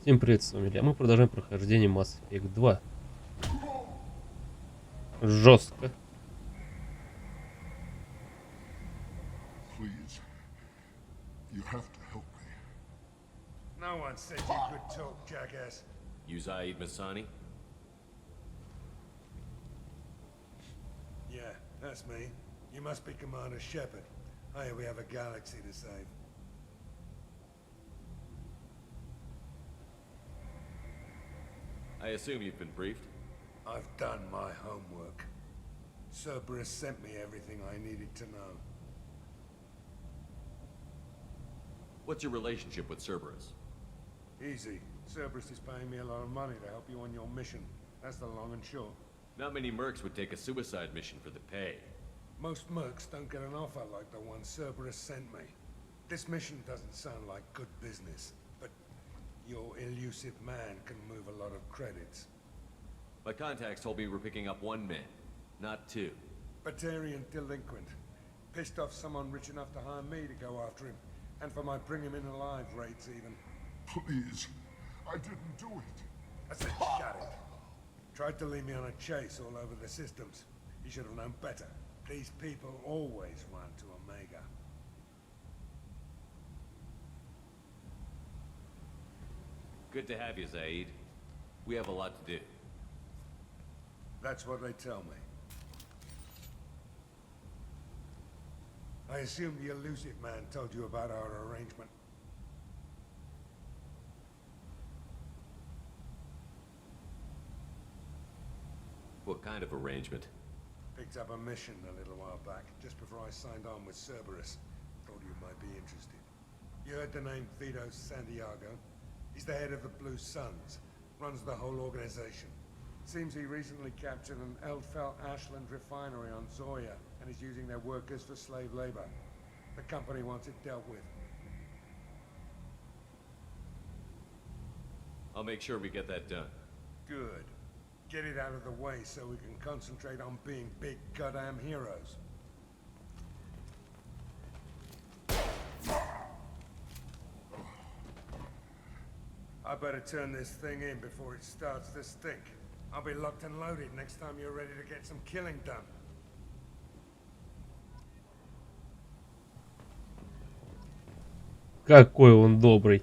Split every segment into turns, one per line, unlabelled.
Всем привет, с вами Илья. Мы продолжаем прохождение Mass Effect 2. Жестко.
Please, you have to help me.
No one said you could talk, jackass.
You Zaid Masani?
Yeah, that's me. You must be Commander Shepard. Hey, we have a galaxy to save.
I assume you've been briefed?
I've done my homework. Cerberus sent me everything I needed to know.
What's your relationship with Cerberus?
Easy. Cerberus is paying me a lot of money to help you on your mission. That's the long and short.
Not many mercs would take a suicide mission for the pay.
Most mercs don't get an offer like the one Cerberus sent me. This mission doesn't sound like good business, but your elusive man can move a lot of credits.
My contacts told me we're picking up one man, not two.
Batarian delinquent. Pissed off someone rich enough to hire me to go after him. And for my bring him in alive rates even.
Please, I didn't do it.
I said shut it. Tried to lead me on a chase all over the systems. He should have known better. These people always run to Omega.
Good to have you, Zaid. We have a lot to do.
That's what they tell me. I assume the elusive man told you about our arrangement.
What kind of arrangement?
Picked up a mission a little while back, just before I signed on with Cerberus. Thought you might be interested. You heard the name Vito Santiago? He's the head of the Blue Suns, runs the whole organization. Seems he recently captured an Eldfell Ashland refinery on Zoya and is using their workers for slave labor. The company wants it dealt with.
I'll make sure we get that done.
Good. Get it out of the way so we can concentrate on being big goddamn heroes. I better turn this thing in before it starts to stink. I'll be locked and loaded next time you're ready to get some killing done.
Какой он добрый.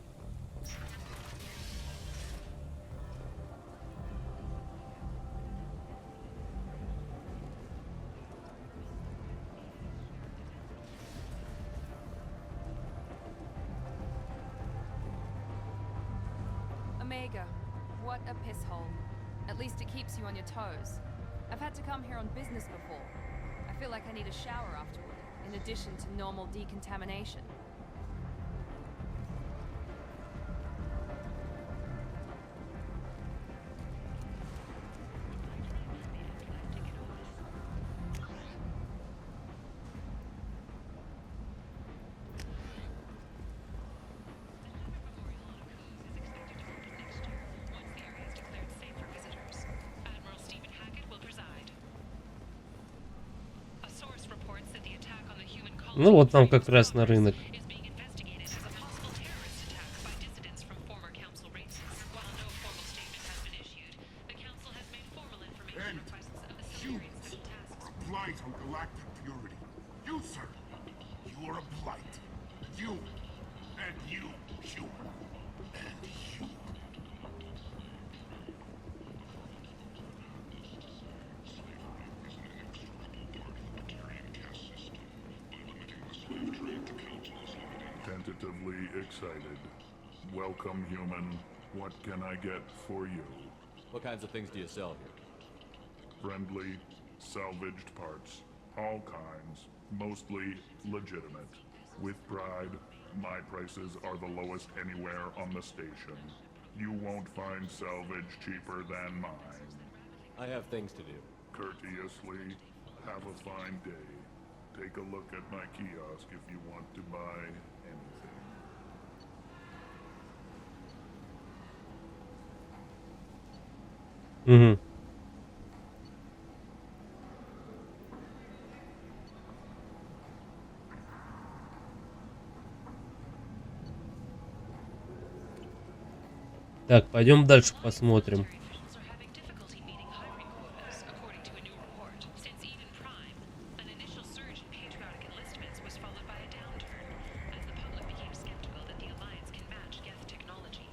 Omega, what a piss hole. At least it keeps you on your toes. I've had to come here on business before. I feel like I need a shower afterward, in addition to normal decontamination.
Ну вот нам как раз на рынок.
Blight on galactic purity. You, sir. You are a blight. You. And you, human. And you. Tentatively excited. Welcome, human. What can I get for you?
What kinds of things do you sell here?
Friendly, salvaged parts. All kinds. Mostly legitimate. With pride, my prices are the lowest anywhere on the station. You won't find salvage cheaper than mine.
I have things to do.
Courteously, have a fine day. Take a look at my kiosk if you want to buy anything.
Угу. Так, пойдем дальше посмотрим.
Individuals are having difficulty meeting hiring quotas, according to a new report. Since even Prime, an initial surge in patriotic enlistments was followed by a downturn, as the public became skeptical that the Alliance can match Geth technology.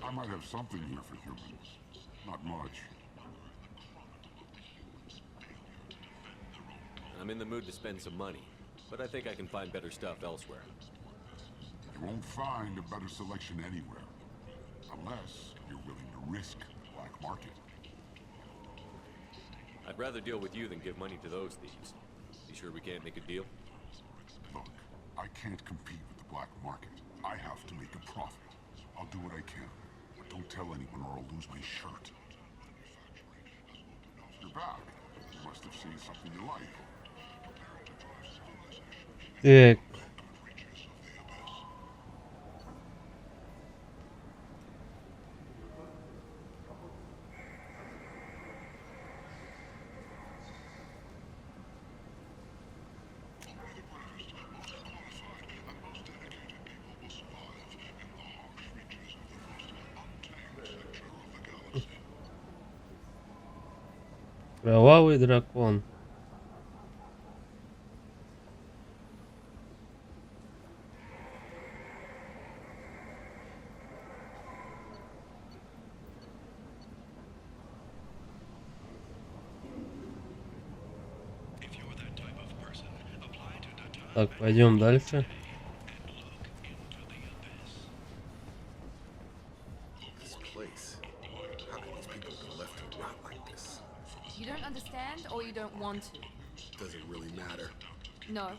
I might have something here for humans. Not much.
I'm in the mood to spend some money, but I think I can find better stuff elsewhere.
You won't find a better selection anywhere. Unless you're willing to risk the black market.
I'd rather deal with you than give money to those thieves. You sure we can't make a deal?
Look, I can't compete with the black market. I have to make a profit. I'll do what I can. But don't tell anyone or I'll lose my shirt. You're back. You must have seen something you like.
Так. Кровавый дракон. Так, пойдем дальше.
This place. How can these people be left to rot like this?
You don't understand or you don't want to?
Does it really matter?
No.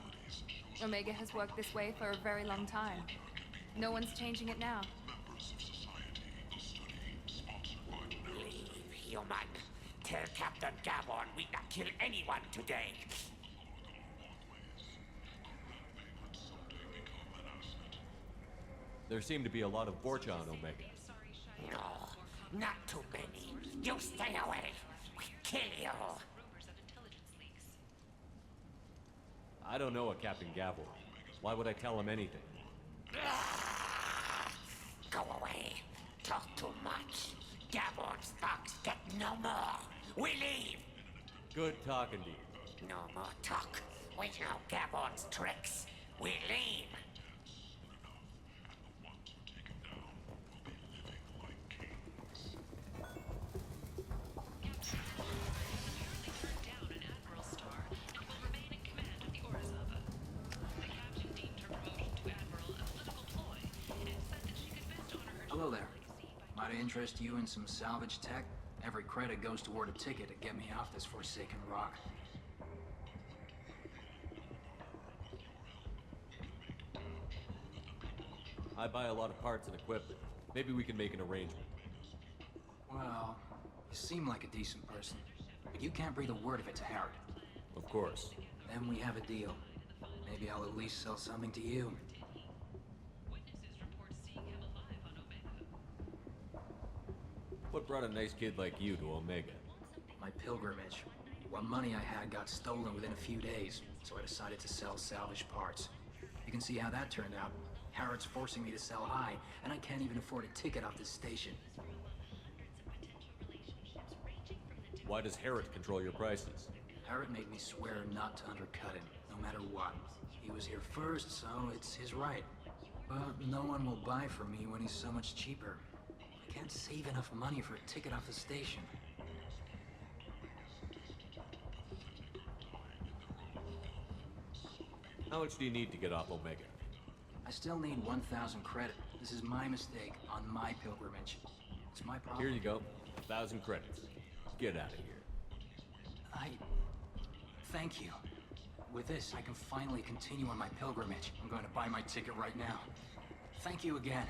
Omega has worked this way for a very long time. No one's changing it now.
Human. Tell Captain Gavon we not kill anyone today.
There seem to be a lot of Borcha on Omega.
No, not too many. You stay away. We kill you.
I don't know a Captain Gavor. Why would I tell him anything?
Go away. Talk too much. Gavon's thugs get no more. We leave.
Good talking to you.
No more talk. We know Gavon's tricks. We leave.
Hello there. Might I interest you in some salvage tech? Every credit goes toward a ticket to get me off this forsaken rock.
I buy a lot of parts and equipment. Maybe we can make an arrangement.
Well, you seem like a decent person, but you can't breathe a word of it to Harrod.
Of course.
Then we have a deal. Maybe I'll at least sell something to you.
What brought a nice kid like you to Omega?
My pilgrimage. What money I had got stolen within a few days, so I decided to sell salvage parts. You can see how that turned out. Harrod's forcing me to sell high, and I can't even afford a ticket off this station.
Why does Harrod control your prices?
Harrod made me swear not to undercut him, no matter what. He was here first, so it's his right. But no one will buy from me when he's so much cheaper. I can't save enough money for a ticket off the station.
How much do you need to get off Omega?
I still need 1,000 credit. This is my mistake on my pilgrimage. It's my problem.
Here you go. 1,000 credits. Get out of here.
Thank you. With this, I can finally continue on my pilgrimage. I'm going to buy my ticket right now. Thank you again.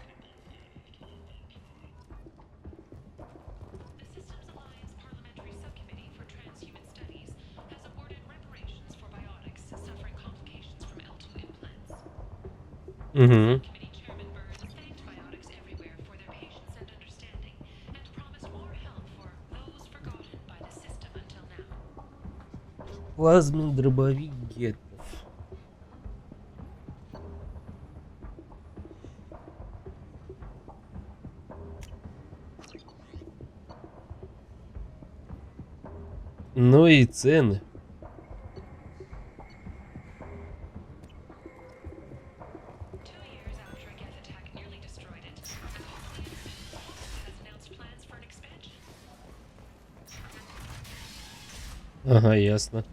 The Systems Alliance Parliamentary Subcommittee for Transhuman Studies has awarded reparations for biotics suffering complications from L2 implants. Subcommittee Chairman Burns thanked biotics everywhere for their patience and understanding, and promised more help for those forgotten by the system until now.
Плазменный дробовик гетов. Ну и цены. Ага, ясно.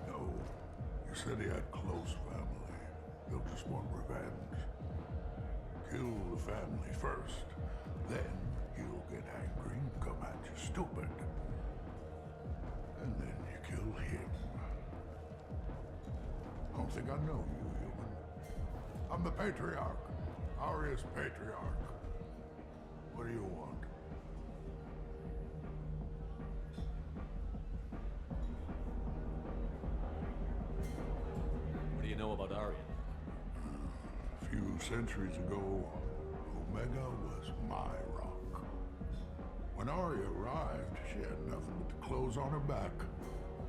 No. You said he had close family. They'll just want revenge. Kill the family first. Then he'll get angry and come at you stupid. And then you kill him. I don't think I know you, human. I'm the Patriarch. Arius Patriarch. What do you want?
What do you know about Arya?
A few centuries ago, Omega was my rock. When Arya arrived, she had nothing but the clothes on her back.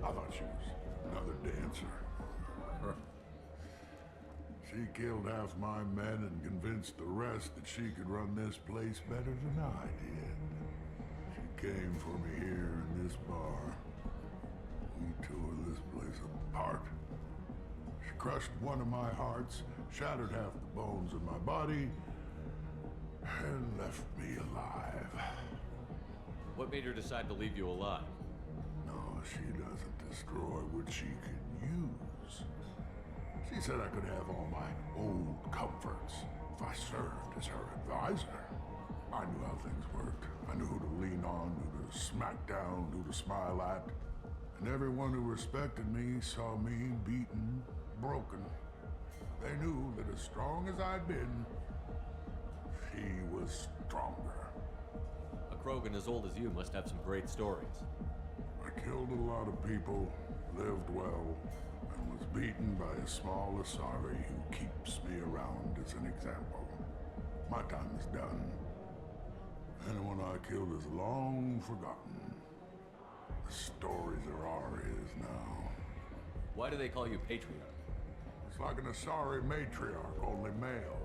I thought she was another dancer. She killed half my men and convinced the rest that she could run this place better than I did. She came for me here in this bar. We tore this place apart. She crushed one of my hearts, shattered half the bones in my body, and left me alive.
What made her decide to leave you alive?
No, she doesn't destroy what she can use. She said I could have all my old comforts if I served as her advisor. I knew how things worked. I knew who to lean on, who to smack down, who to smile at. And everyone who respected me saw me beaten, broken. They knew that as strong as I'd been, she was stronger.
A Krogan as old as you must have some great stories.
I killed a lot of people, lived well, and was beaten by a small Asari who keeps me around as an example. My time is done. Anyone I killed is long forgotten. The stories are Arya's now.
Why do they call you Patriarch?
It's like an Asari matriarch, only male.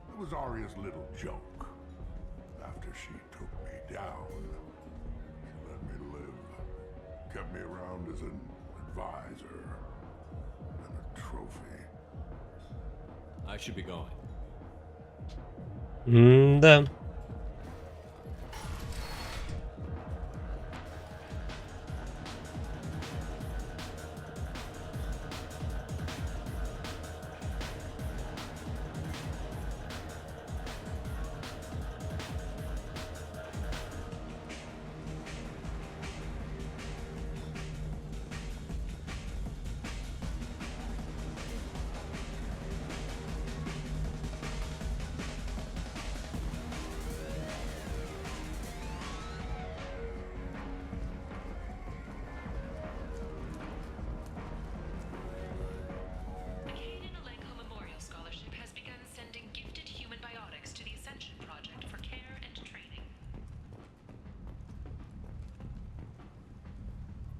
It was Arya's little joke. After she took me down, she let me live. Kept me around as an advisor and a trophy.
I should be going.
Да.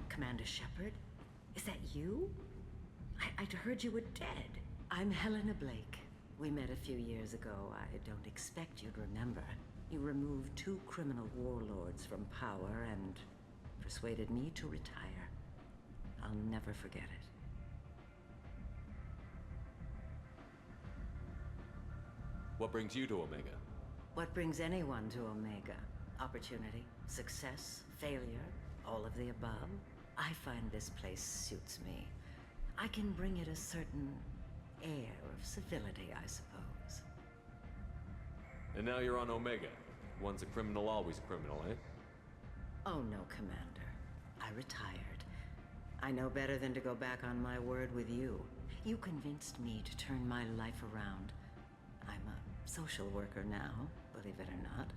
Commander Shepard? Is that you? I'd heard you were dead. I'm Helena Blake. We met a few years ago. I don't expect you'd remember. You removed 2 criminal warlords from power and persuaded me to retire. I'll never forget it.
What brings you to Omega?
What brings anyone to Omega? Opportunity, success, failure, all of the above. I find this place suits me. I can bring it a certain air of civility, I suppose.
And now you're on Omega. Once a criminal, always a criminal, eh?
Oh no, Commander. I retired. I know better than to go back on my word with you. You convinced me to turn my life around. I'm a social worker now, believe it or not.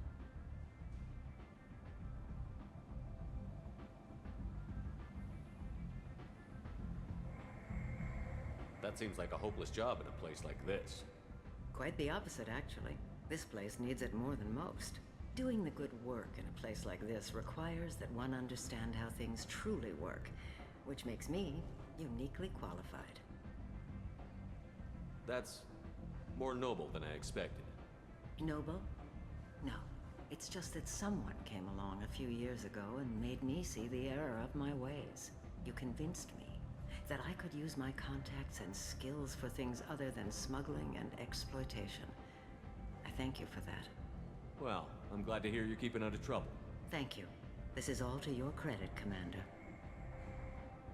That seems like a hopeless job in a place like this.
Quite the opposite, actually. This place needs it more than most. Doing the good work in a place like this requires that one understand how things truly work, which makes me uniquely qualified.
That's more noble than I expected.
Noble? No. It's just that someone came along a few years ago and made me see the error of my ways. You convinced me that I could use my contacts and skills for things other than smuggling and exploitation. I thank you for that.
Well, I'm glad to hear you're keeping out of trouble.
Thank you. This is all to your credit, Commander.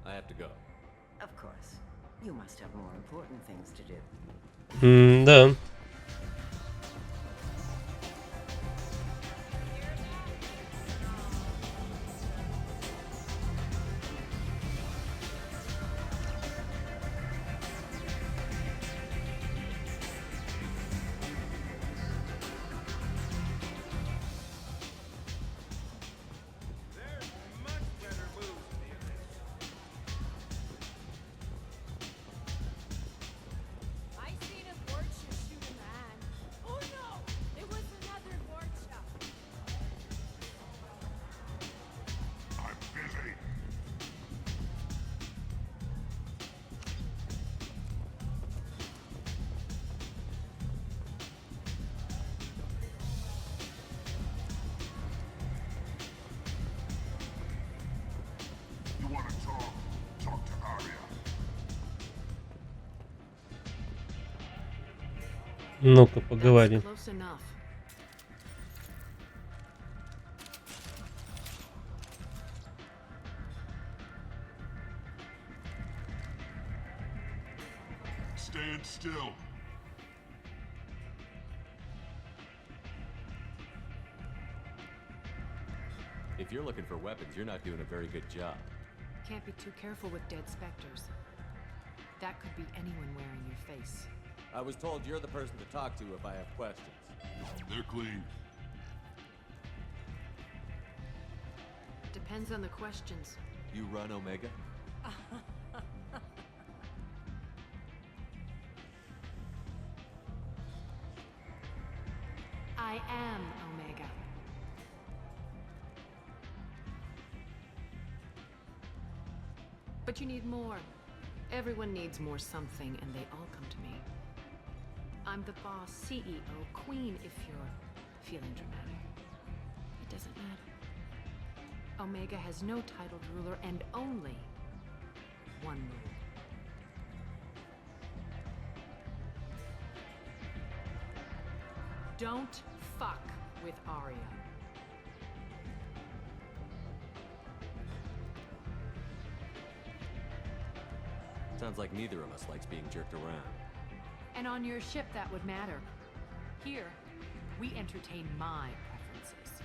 I have to go.
Of course. You must have more important things to do.
Да.
I seen a Vorcha shoot a man. Oh no! It was another Vorcha.
I'm busy. You want to talk? Talk to Arya.
Ну-ка, поговорим.
Close enough.
Stand still.
If you're looking for weapons, you're not doing a very good job.
Can't be too careful with dead specters. That could be anyone wearing your face.
I was told you're the person to talk to if I have questions.
They're clean.
Depends on the questions.
You run Omega?
I am Omega. But you need more. Everyone needs more something, and they all come to me. I'm the boss, CEO, queen, if you're feeling dramatic. It doesn't matter. Omega has no titled ruler and only one rule. Don't fuck with Arya.
Sounds like neither of us likes being jerked around.
And on your ship, that would matter. Here, we entertain my preferences.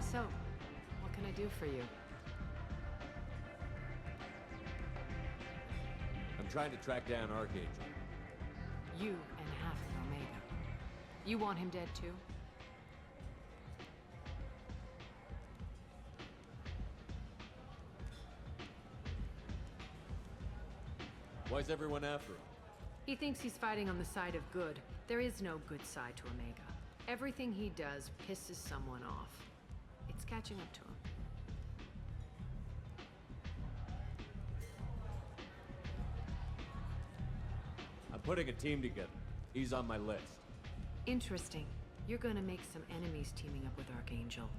So, what can I do for you?
I'm trying to track down Archangel.
You and half of Omega. You want him dead too?
Why's everyone after him?
He thinks he's fighting on the side of good. There is no good side to Omega. Everything he does pisses someone off. It's catching up to him.
I'm putting a team together. He's on my list.
Interesting. You're gonna make some enemies teaming up with Archangel.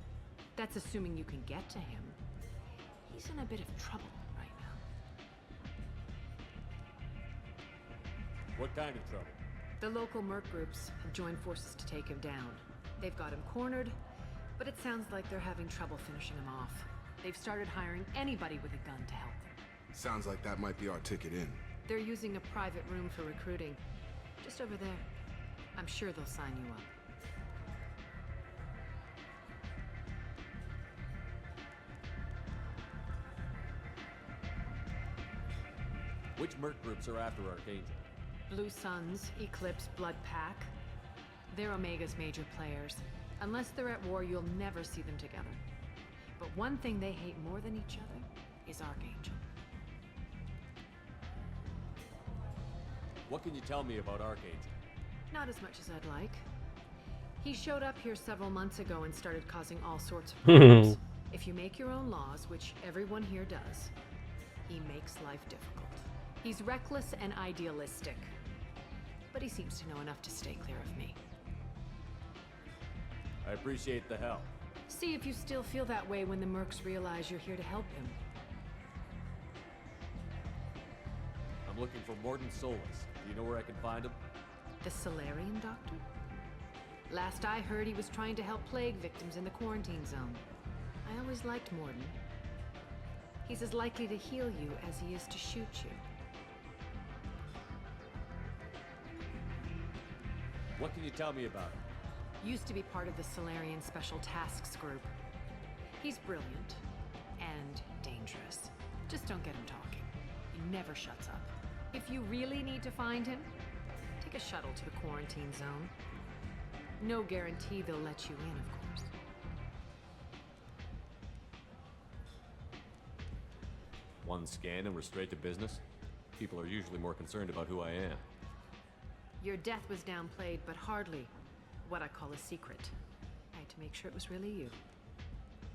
That's assuming you can get to him. He's in a bit of trouble right now.
What kind of trouble?
The local merc groups have joined forces to take him down. They've got him cornered, but it sounds like they're having trouble finishing him off. They've started hiring anybody with a gun to help them.
Sounds like that might be our ticket in.
They're using a private room for recruiting. Just over there. I'm sure they'll sign you up.
Which merc groups are after Archangel?
Blue Suns, Eclipse, Blood Pack. They're Omega's major players. Unless they're at war, you'll never see them together. But one thing they hate more than each other is Archangel.
What can you tell me about Archangel?
Not as much as I'd like. He showed up here several months ago and started causing all sorts of problems. If you make your own laws, which everyone here does, he makes life difficult. He's reckless and idealistic. But he seems to know enough to stay clear of me.
I appreciate the help.
See if you still feel that way when the mercs realize you're here to help him.
I'm looking for Morden Solus. Do you know where I can find him?
The Solarian doctor? Last I heard, he was trying to help plague victims in the quarantine zone. I always liked Morden. He's as likely to heal you as he is to shoot you.
What can you tell me about him?
Used to be part of the Solarian Special Tasks Group. He's brilliant and dangerous. Just don't get him talking. He never shuts up. If you really need to find him, take a shuttle to the quarantine zone. No guarantee they'll let you in, of course.
One scan and we're straight to business? People are usually more concerned about who I am.
Your death was downplayed, but hardly what I call a secret. I had to make sure it was really you.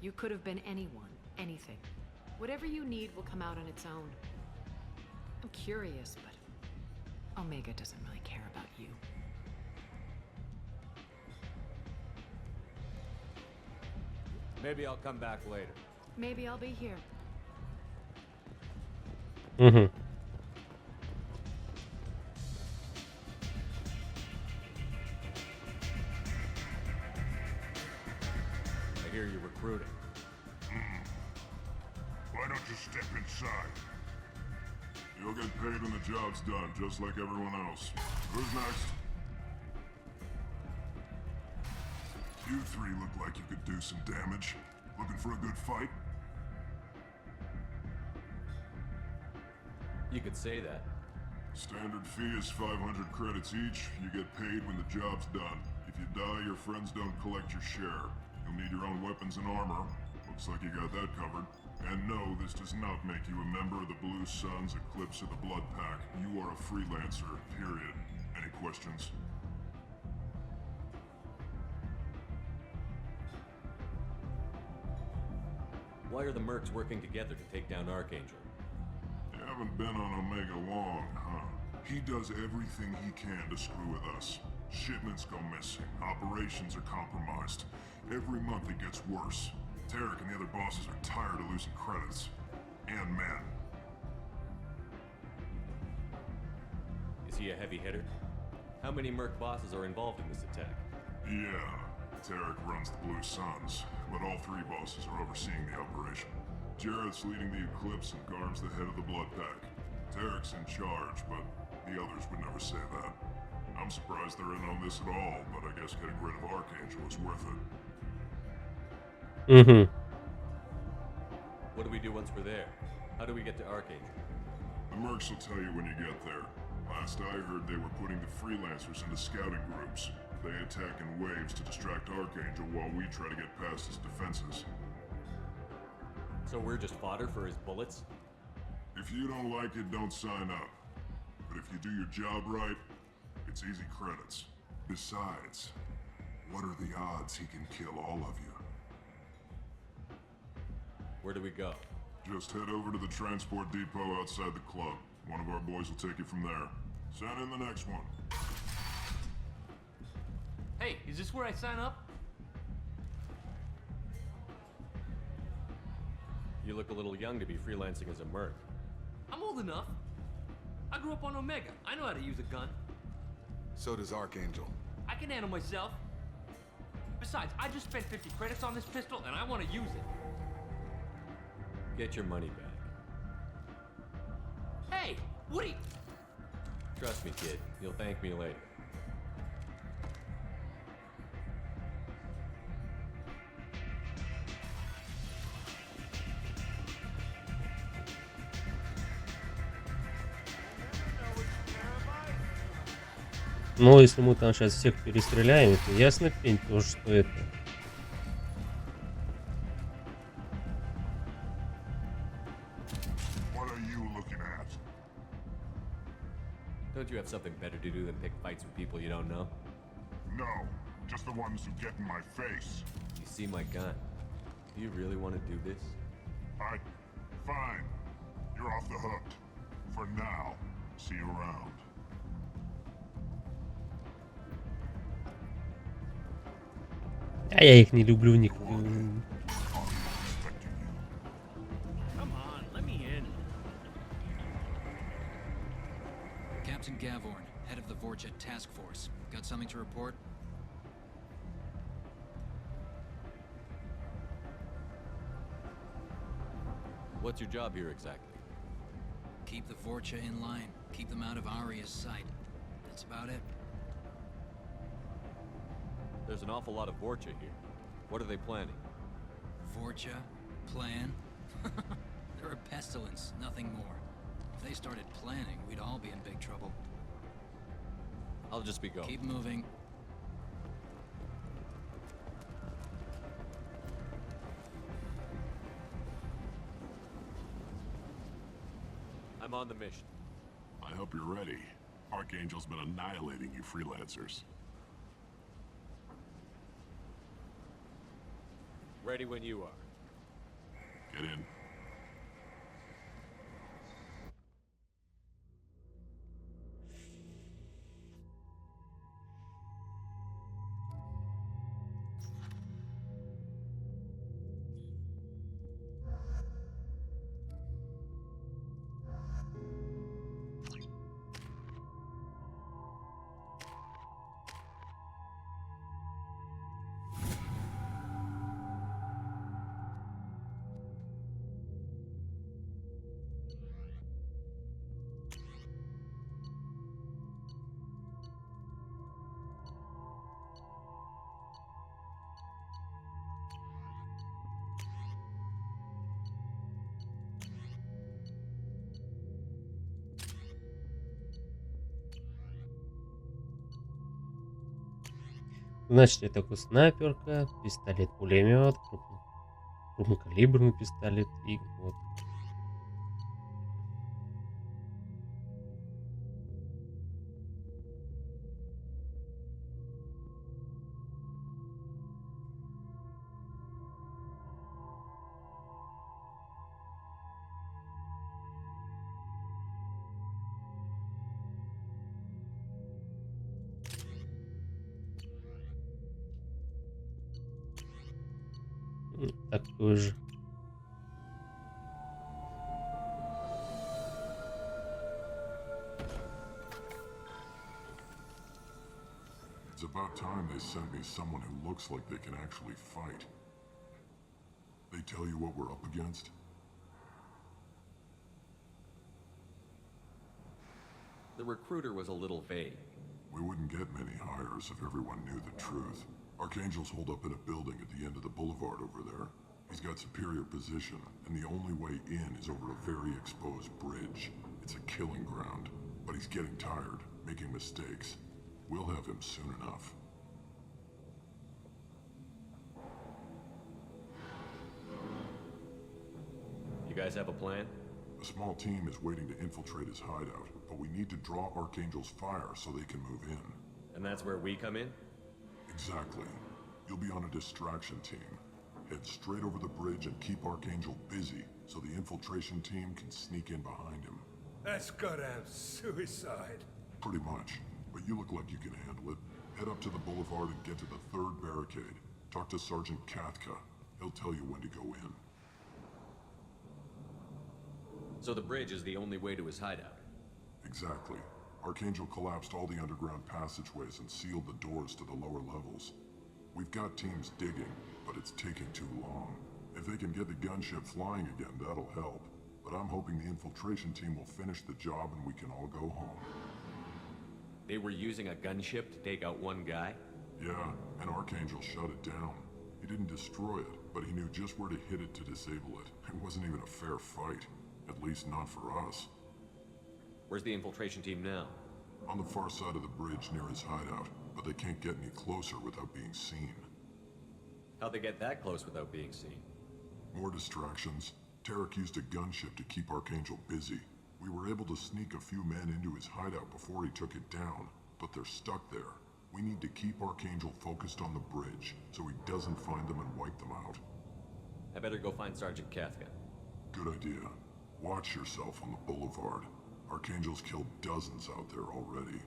You could have been anyone, anything. Whatever you need will come out on its own. I'm curious, but Omega doesn't really care about you.
Maybe I'll come back later.
Maybe I'll be here.
Mm-hmm.
I hear you're recruiting.
Why don't you step inside? You'll get paid when the job's done, just like everyone else. Who's next? You three look like you could do some damage. Looking for a good fight?
You could say that.
Standard fee is 500 credits each. You get paid when the job's done. If you die, your friends don't collect your share. You'll need your own weapons and armor. Looks like you got that covered. And no, this does not make you a member of the Blue Suns, Eclipse, or the Blood Pack. You are a freelancer, period. Any questions?
Why are the mercs working together to take down Archangel?
You haven't been on Omega long, huh? He does everything he can to screw with us. Shipments go missing, operations are compromised. Every month it gets worse. Tarek and the other bosses are tired of losing credits. And men.
Is he a heavy hitter? How many merc bosses are involved in this attack?
Yeah, Tarek runs the Blue Suns, but all three bosses are overseeing the operation. Jarrett's leading the Eclipse and Garm's the head of the Blood Pack. Tarek's in charge, but the others would never say that. I'm surprised they're in on this at all, but I guess getting rid of Archangel is worth it.
Mm-hmm.
What do we do once we're there? How do we get to Archangel?
The mercs will tell you when you get there. Last I heard, they were putting the freelancers into scouting groups. They attack in waves to distract Archangel while we try to get past his defenses.
So we're just fodder for his bullets?
If you don't like it, don't sign up. But if you do your job right, it's easy credits. Besides, what are the odds he can kill all of you?
Where do we go?
Just head over to the transport depot outside the club. One of our boys will take you from there. Send in the next one.
Hey, is this where I sign up?
You look a little young to be freelancing as a merc.
I'm old enough. I grew up on Omega. I know how to use a gun.
So does Archangel.
I can handle myself. Besides, I just spent 50 credits on this pistol and I want to use it.
Get your money back.
Hey, Woody!
Trust me, kid. You'll thank me later.
Но если мы там сейчас всех перестреляем, то ясно пень то, что это...
What are you looking at?
Don't you have something better to do than pick fights with people you don't know?
No, just the ones who get in my face.
You see my gun. Do you really want to do this?
Fine. You're off the hook. For now. See you around.
А я их не люблю, у них...
Expecting you.
Come on, let me in.
Captain Gavorn, head of the Vorjet Task Force. Got something to report?
What's your job here exactly?
Keep the Vorcha in line. Keep them out of Aria's sight. That's about it.
There's an awful lot of Vorcha here. What are they planning?
Vorcha? Plan? They're a pestilence, nothing more. If they started planning, we'd all be in big trouble.
I'll just be going.
Keep moving.
I'm on the mission.
I hope you're ready. Archangel's been annihilating you freelancers.
Ready when you are.
Get in.
Значит, это такой снайперка, пистолет-пулемет, крупнокалиберный пистолет и вот. Такой же.
It's about time they sent me someone who looks like they can actually fight. They tell you what we're up against?
The recruiter was a little vague.
We wouldn't get many hires if everyone knew the truth. Archangel's holed up in a building at the end of the boulevard over there. He's got superior position, and the only way in is over a very exposed bridge. It's a killing ground, but he's getting tired, making mistakes. We'll have him soon enough.
You guys have a plan?
A small team is waiting to infiltrate his hideout, but we need to draw Archangel's fire so they can move in.
And that's where we come in?
Exactly. You'll be on a distraction team. Head straight over the bridge and keep Archangel busy so the infiltration team can sneak in behind him.
That's goddamn suicide.
Pretty much. But you look like you can handle it. Head up to the boulevard and get to the third barricade. Talk to Sergeant Katka. He'll tell you when to go in.
So the bridge is the only way to his hideout?
Exactly. Archangel collapsed all the underground passageways and sealed the doors to the lower levels. We've got teams digging, but it's taking too long. If they can get the gunship flying again, that'll help. But I'm hoping the infiltration team will finish the job and we can all go home.
They were using a gunship to take out one guy?
Yeah, and Archangel shut it down. He didn't destroy it, but he knew just where to hit it to disable it. It wasn't even a fair fight. At least not for us.
Where's the infiltration team now?
On the far side of the bridge near his hideout, but they can't get any closer without being seen.
How'd they get that close without being seen?
More distractions. Tarek used a gunship to keep Archangel busy. We were able to sneak a few men into his hideout before he took it down, but they're stuck there. We need to keep Archangel focused on the bridge, so he doesn't find them and wipe them out.
I better go find Sergeant Kafka.
Good idea. Watch yourself on the boulevard. Archangel's killed dozens out there already.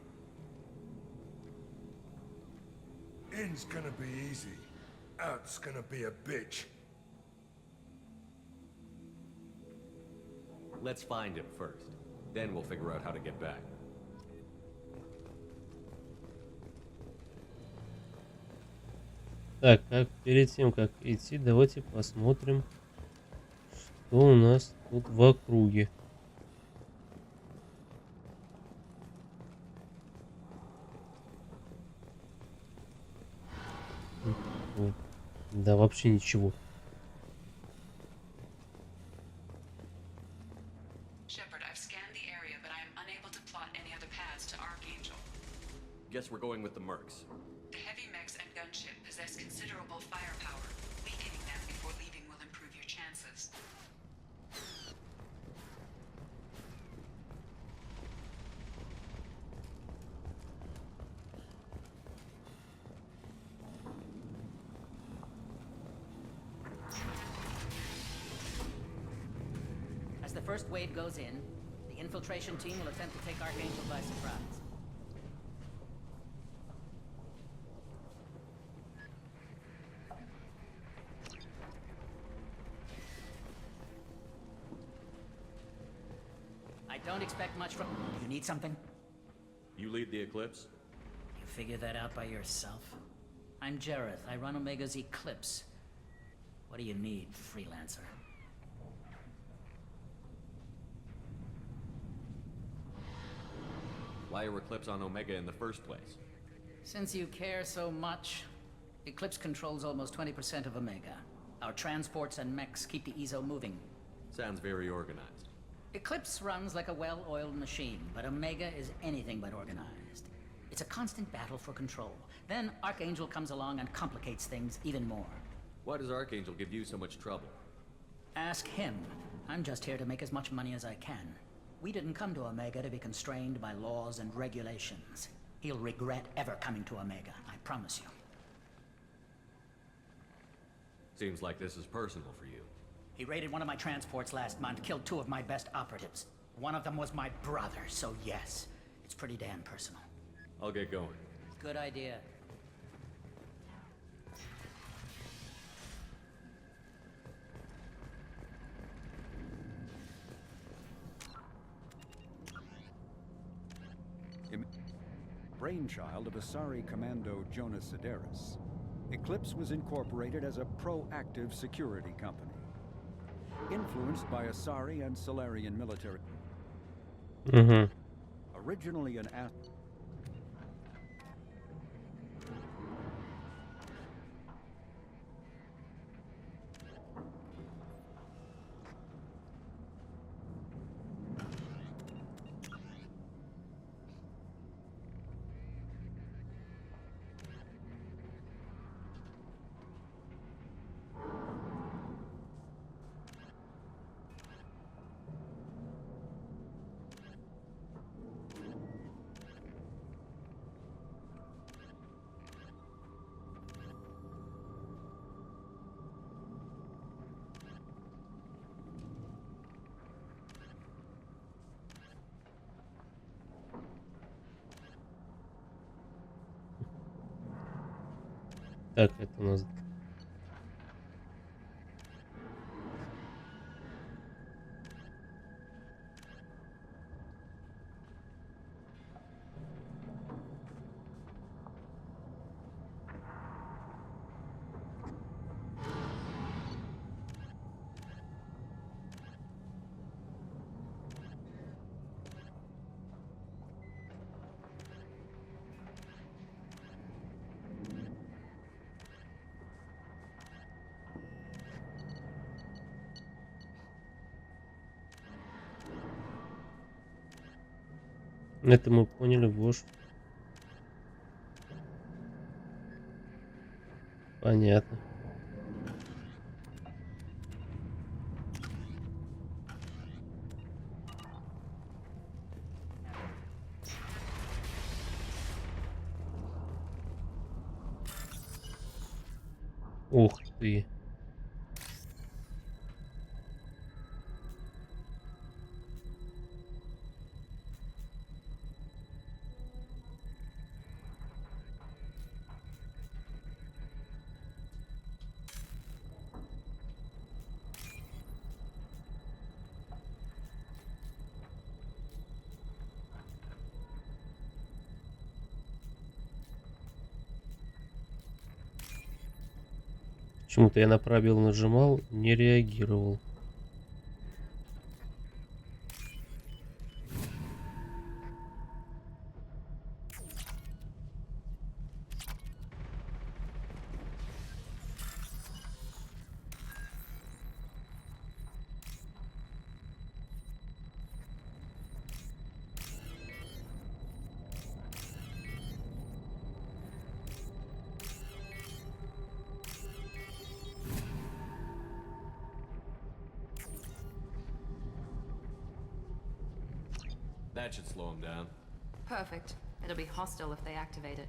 In's gonna be easy. Out's gonna be a bitch.
Let's find him first. Then we'll figure out how to get back.
Так, как перед тем, как идти, давайте посмотрим, что у нас тут в округе. Да, вообще ничего.
Shepard, I've scanned the area, but I am unable to plot any other paths to Archangel.
Guess we're going with the Mercs.
The heavy mechs and gunship possess considerable firepower. Weakening them before leaving will improve your chances.
As the first wave goes in, the infiltration team will attempt to take Archangel by surprise. I don't expect much from... You need something?
You lead the Eclipse?
You figure that out by yourself? I'm Jareth. I run Omega's Eclipse. What do you need, freelancer?
Why are Eclipse on Omega in the first place?
Since you care so much, Eclipse controls almost 20% of Omega. Our transports and mechs keep the EZO moving.
Sounds very organized.
Eclipse runs like a well-oiled machine, but Omega is anything but organized. It's a constant battle for control. Then Archangel comes along and complicates things even more.
Why does Archangel give you so much trouble?
Ask him. I'm just here to make as much money as I can. We didn't come to Omega to be constrained by laws and regulations. He'll regret ever coming to Omega, I promise you.
Seems like this is personal for you.
He raided one of my transports last month, killed 2 of my best operatives. One of them was my brother, so yes, it's pretty damn personal.
I'll get going.
Good idea.
Brainchild of Asari Commando Jonas Sedaris, Eclipse was incorporated as a proactive security company. Influenced by Asari and Solarian military. Originally an
Так, это у нас... Это мы поняли, вошь. Понятно. Ух ты. Почему-то я на пробел нажимал, не реагировал.
That should slow him down.
Perfect. It'll be hostile if they activate it.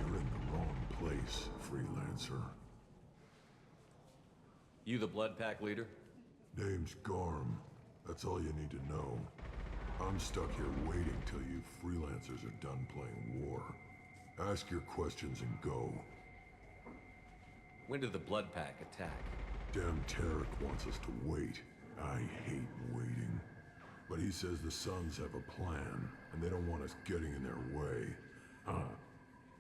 You're in the wrong place, freelancer.
You the Blood Pack leader?
Name's Garm. That's all you need to know. I'm stuck here waiting till you freelancers are done playing war. Ask your questions and go.
When did the Blood Pack attack?
Damn Tarek wants us to wait. I hate waiting. But he says the Suns have a plan, and they don't want us getting in their way.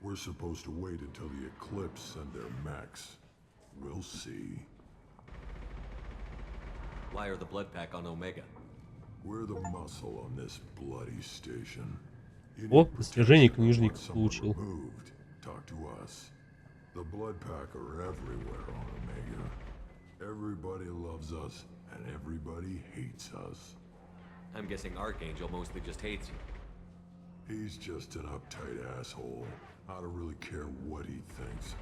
We're supposed to wait until the Eclipse send their mechs. We'll see.
Why are the Blood Pack on Omega?
We're the muscle on this bloody station.
О, достижение книжник получил.
Removed. Talk to us. The Blood Pack are everywhere on Omega. Everybody loves us, and everybody hates us.
I'm guessing Archangel mostly just hates you.
He's just an uptight asshole. I don't really care what he thinks.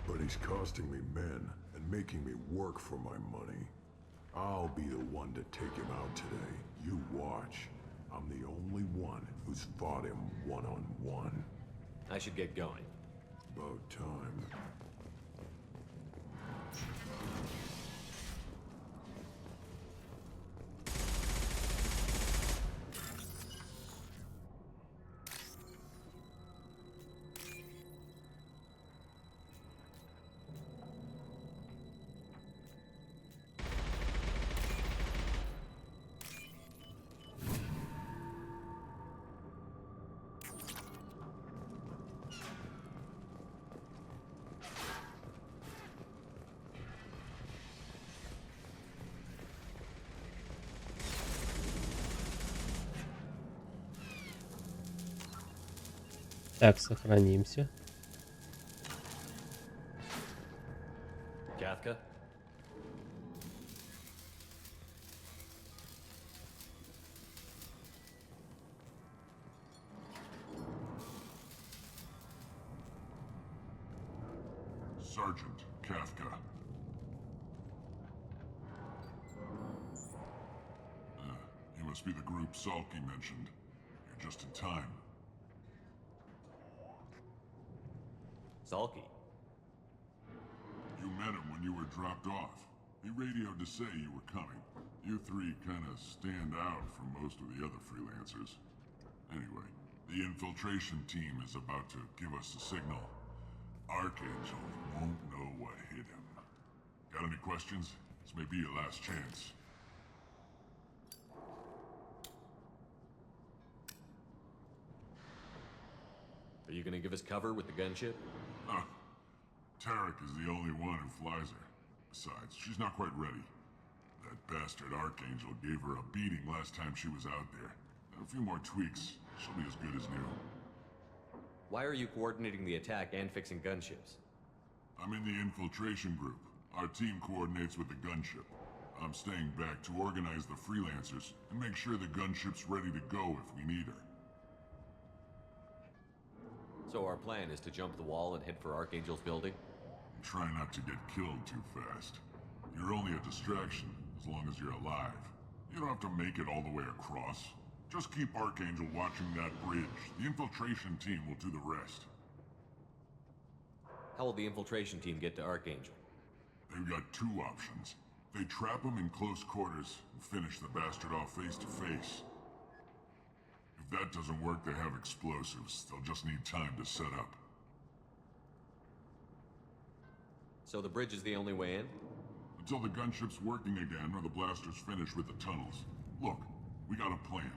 But he's costing me men and making me work for my money. I'll be the one to take him out today. You watch. I'm the only one who's fought him one-on-one.
I should get going.
About time.
Так, сохранимся.
Kathka?
Sergeant Kafka. You must be the group Salky mentioned. You're just in time.
Salky?
You met him when you were dropped off. He radioed to say you were coming. You three kind of stand out from most of the other freelancers. Anyway, the infiltration team is about to give us a signal. Archangel won't know what hit him. Got any questions? This may be your last chance.
Are you gonna give us cover with the gunship?
Tarek is the only one who flies her.
Besides, she's not quite ready. That bastard Archangel gave her a beating last time she was out there. A few more tweaks, she'll be as good as new.
Why are you coordinating the attack and fixing gunships?
I'm in the infiltration group. Our team coordinates with the gunship. I'm staying back to organize the freelancers and make sure the gunship's ready to go if we need her.
So our plan is to jump the wall and head for Archangel's building?
Try not to get killed too fast. You're only a distraction as long as you're alive. You don't have to make it all the way across. Just keep Archangel watching that bridge. The infiltration team will do the rest.
How will the infiltration team get to Archangel?
They've got two options. They trap him in close quarters and finish the bastard off face to face. If that doesn't work, they have explosives. They'll just need time to set up.
So the bridge is the only way in?
Until the gunship's working again or the blasters finish with the tunnels. Look, we got a plan.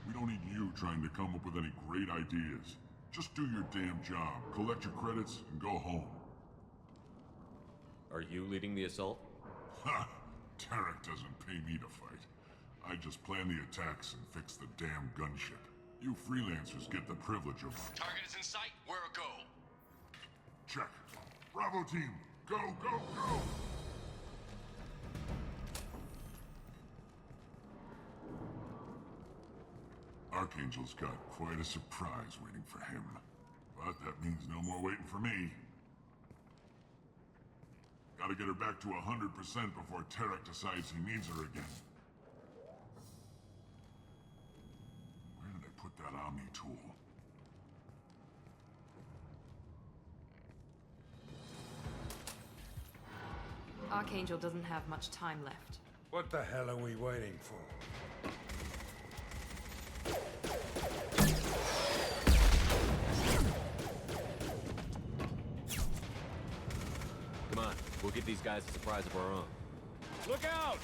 We don't need you trying to come up with any great ideas. Just do your damn job, collect your credits, and go home.
Are you leading the assault?
Ha! Tarek doesn't pay me to fight. I just plan the attacks and fix the damn gunship. You freelancers get the privilege of...
Target is in sight. We're a go.
Check. Bravo team! Go, go, go! Archangel's got quite a surprise waiting for him. But that means no more waiting for me. Gotta get her back to 100% before Tarek decides he needs her again. Where did I put that Omni tool?
Archangel doesn't have much time left.
What the hell are we waiting for?
Come on, we'll give these guys a surprise of our own.
Look out!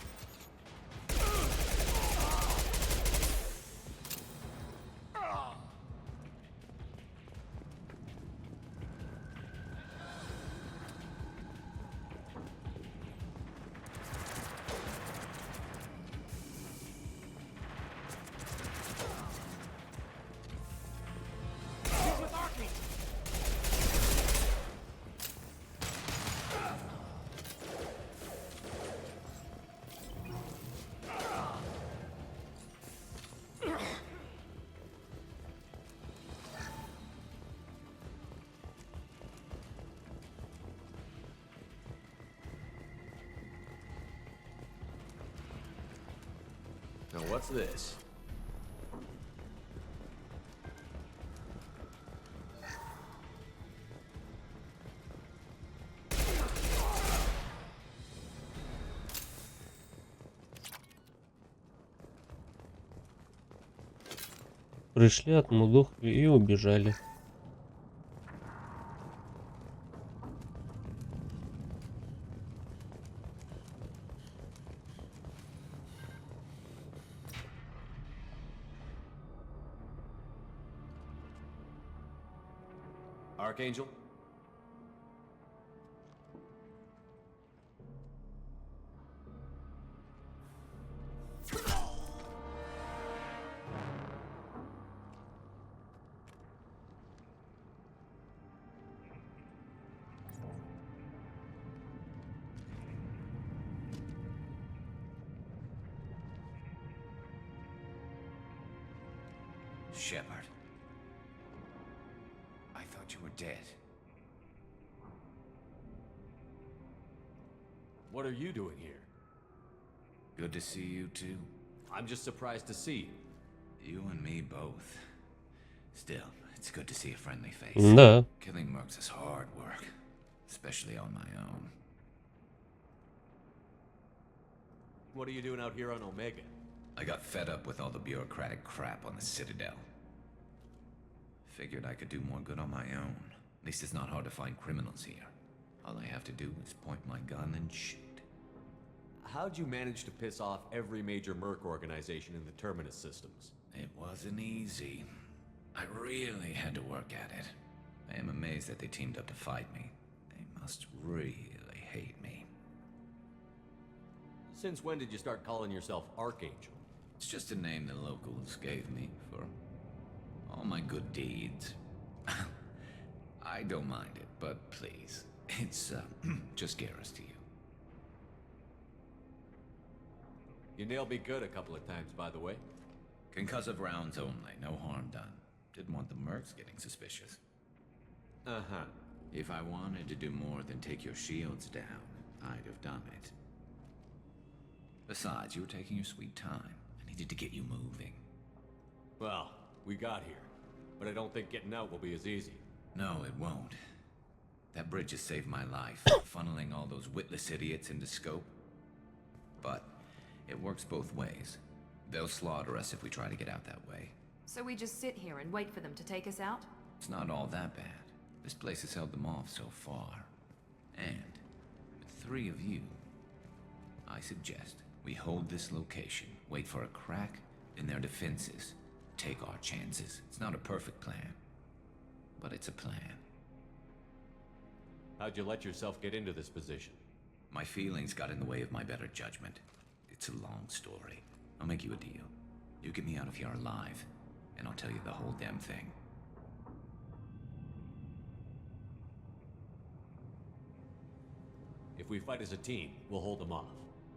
Now what's this?
Пришли, отмудохали и убежали.
Archangel?
Shepard. I thought you were dead.
What are you doing here?
Good to see you too.
I'm just surprised to see you.
You and me both. Still, it's good to see a friendly face.
Да.
Killing mercs is hard work, especially on my own.
What are you doing out here on Omega?
I got fed up with all the bureaucratic crap on the Citadel. Figured I could do more good on my own. At least it's not hard to find criminals here. All I have to do is point my gun and shoot.
How'd you manage to piss off every major merc organization in the Terminus systems?
It wasn't easy. I really had to work at it. I am amazed that they teamed up to fight me. They must really hate me.
Since when did you start calling yourself Archangel?
It's just a name the locals gave me for all my good deeds. I don't mind it, but please, it's just Garrus to you.
You nailed me good a couple of times, by the way.
Concussive rounds only, no harm done. Didn't want the mercs getting suspicious.
Uh-huh.
If I wanted to do more than take your shields down, I'd have done it. Besides, you were taking your sweet time. I needed to get you moving.
Well, we got here. But I don't think getting out will be as easy.
No, it won't. That bridge has saved my life, funneling all those witless idiots into scope. But it works both ways. They'll slaughter us if we try to get out that way.
So we just sit here and wait for them to take us out?
It's not all that bad. This place has held them off so far. And with 3 of you, I suggest we hold this location, wait for a crack in their defenses, take our chances. It's not a perfect plan, but it's a plan.
How'd you let yourself get into this position?
My feelings got in the way of my better judgment. It's a long story. I'll make you a deal. You get me out of here alive, and I'll tell you the whole damn thing.
If we fight as a team, we'll hold them off.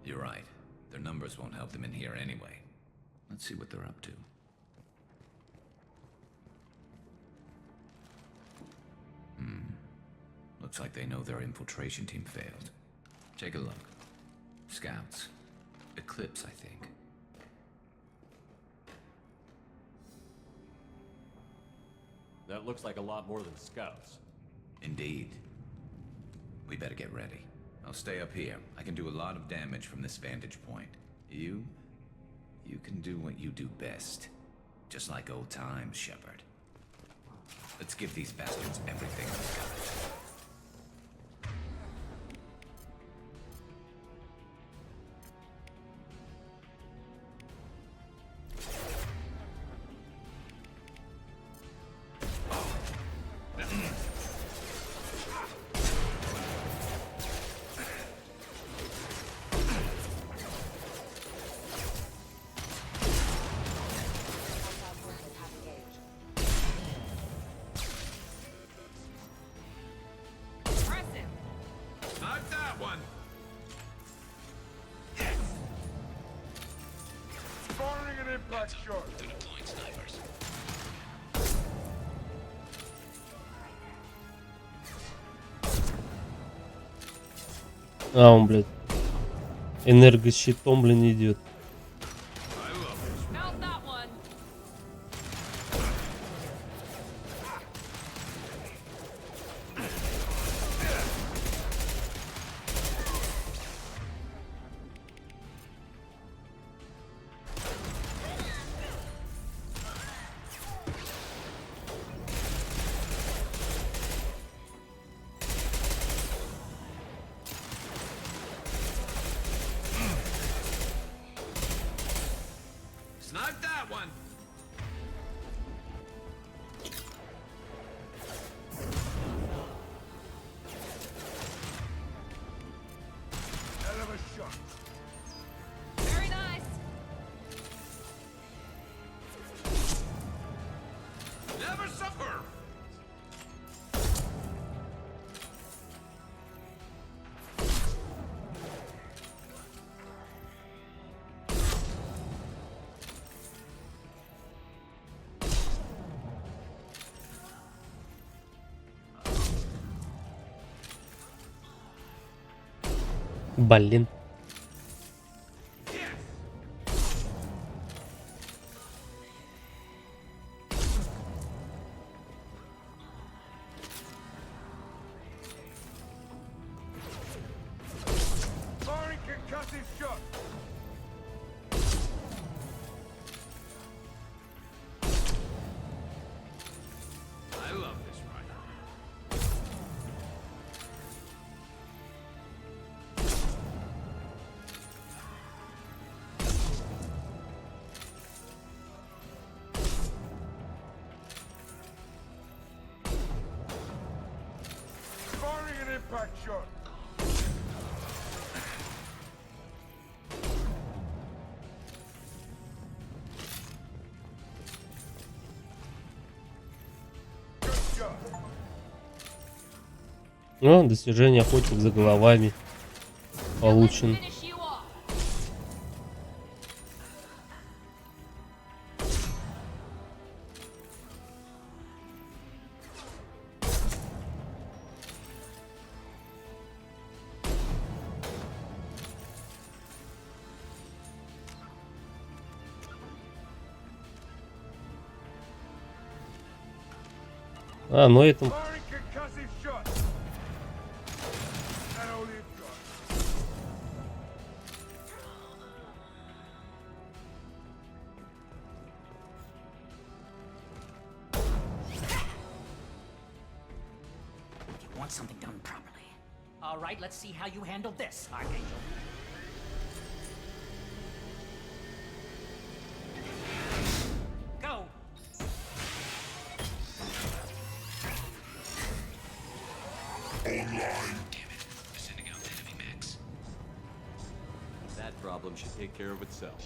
You're right. Their numbers won't help them in here anyway. Let's see what they're up to. Looks like they know their infiltration team failed. Take a look. Scouts. Eclipse, I think.
That looks like a lot more than scouts.
Indeed. We better get ready. I'll stay up here. I can do a lot of damage from this vantage point. You can do what you do best. Just like old times, Shepard. Let's give these bastards everything we've got.
А, он, блядь, энергощитом, блин, идет.
Snipe that one!
Hell of a shot.
Very nice.
Never suffer!
Блин.
Firing concussive shot.
I love this ride.
Firing an impact shot.
Ну, достижение охотник за головами получен. А, ну это...
You want something done properly. All right, let's see how you handle this, Archangel. Go!
That problem should take care of itself.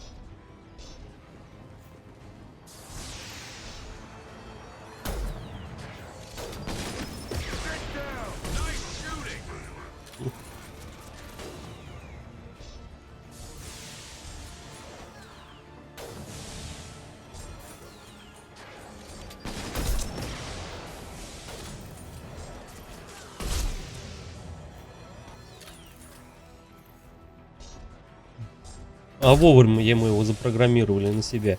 А вовремя мы его запрограммировали на себя.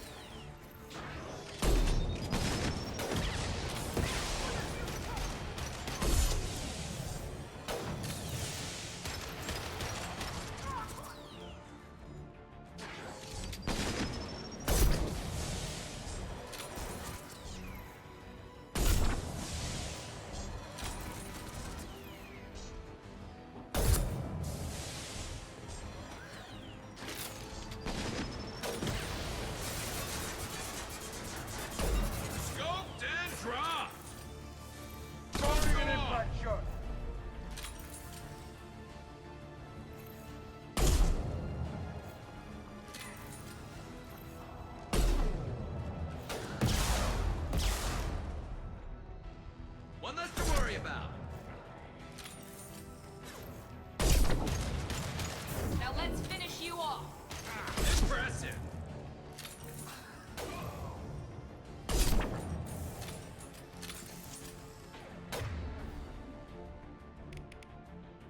One less to worry about.
Now let's finish you off.
Impressive.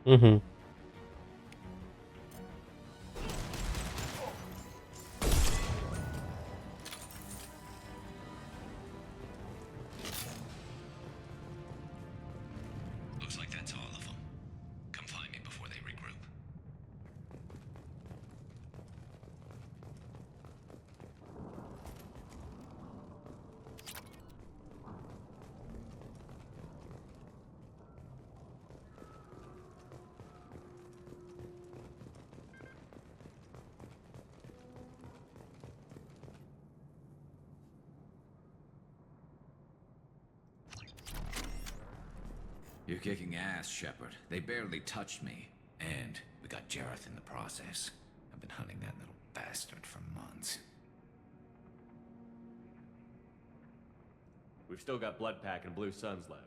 Угу.
Looks like that's all of them. Come find me before they regroup. You're kicking ass, Shepard. They barely touched me. And we got Jareth in the process. I've been hunting that little bastard for months.
We've still got Blood Pack and Blue Suns left.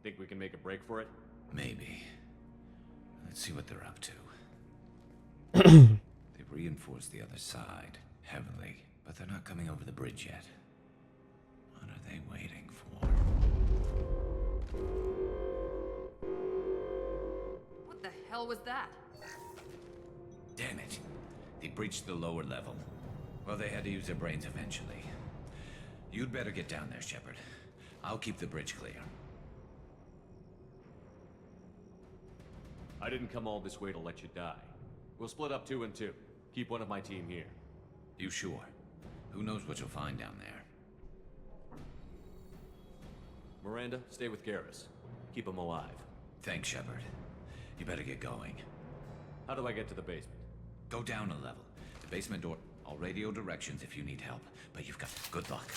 Think we can make a break for it?
Maybe. Let's see what they're up to. They've reinforced the other side, heavily, but they're not coming over the bridge yet. What are they waiting for?
What the hell was that?
Damn it. They breached the lower level. Well, they had to use their brains eventually. You'd better get down there, Shepard. I'll keep the bridge clear.
I didn't come all this way to let you die. We'll split up 2 and 2. Keep one of my team here.
You sure? Who knows what you'll find down there?
Miranda, stay with Garrus. Keep him alive.
Thanks, Shepard. You better get going.
How do I get to the basement?
Go down a level. The basement door. I'll radio directions if you need help. But you've got good luck.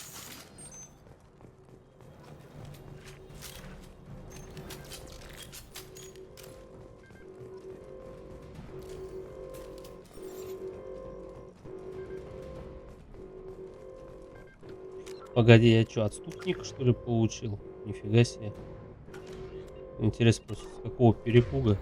Погоди, я что, отступник, что ли, получил? Нифига себе. Интересно, просто с какого перепуга?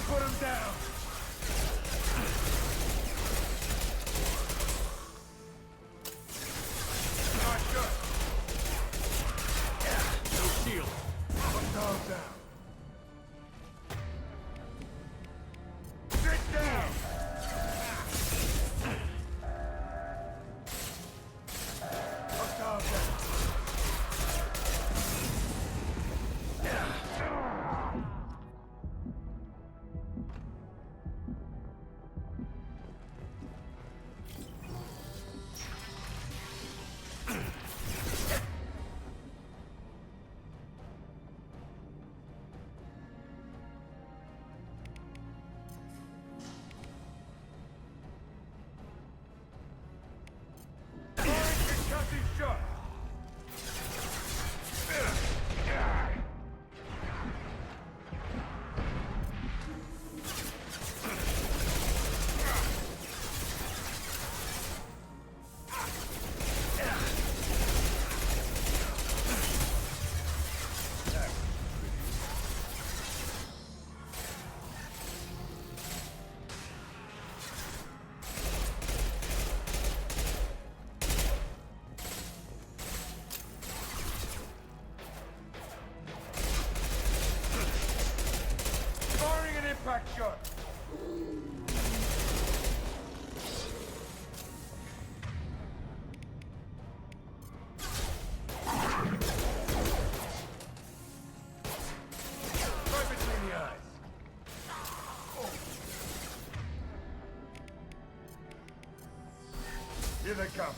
Put him down! Not good. No shield. Put dog down. Sit down! Put dog down. Impact shot! Right between the eyes. Here they come.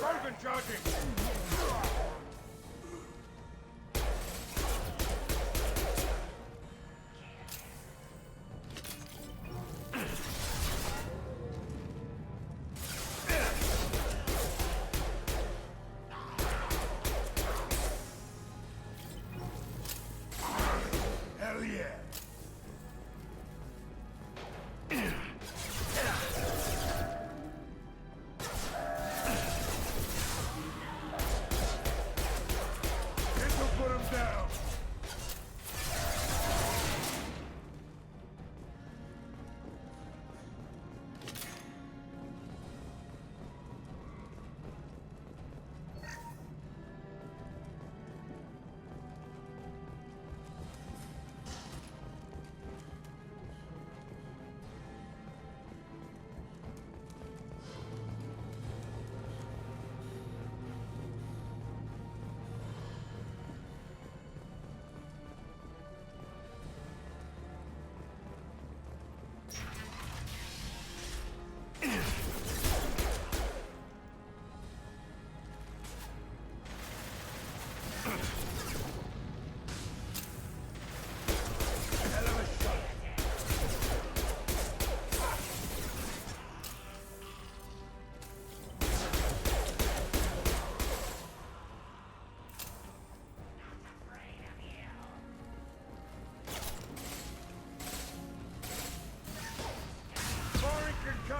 Logan charging!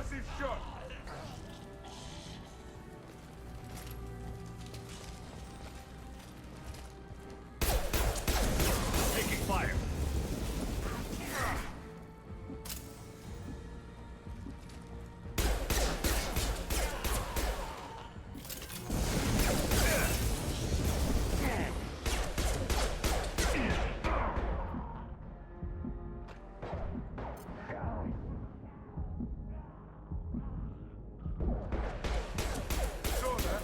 concussive shot!
Taking fire.
Saw that.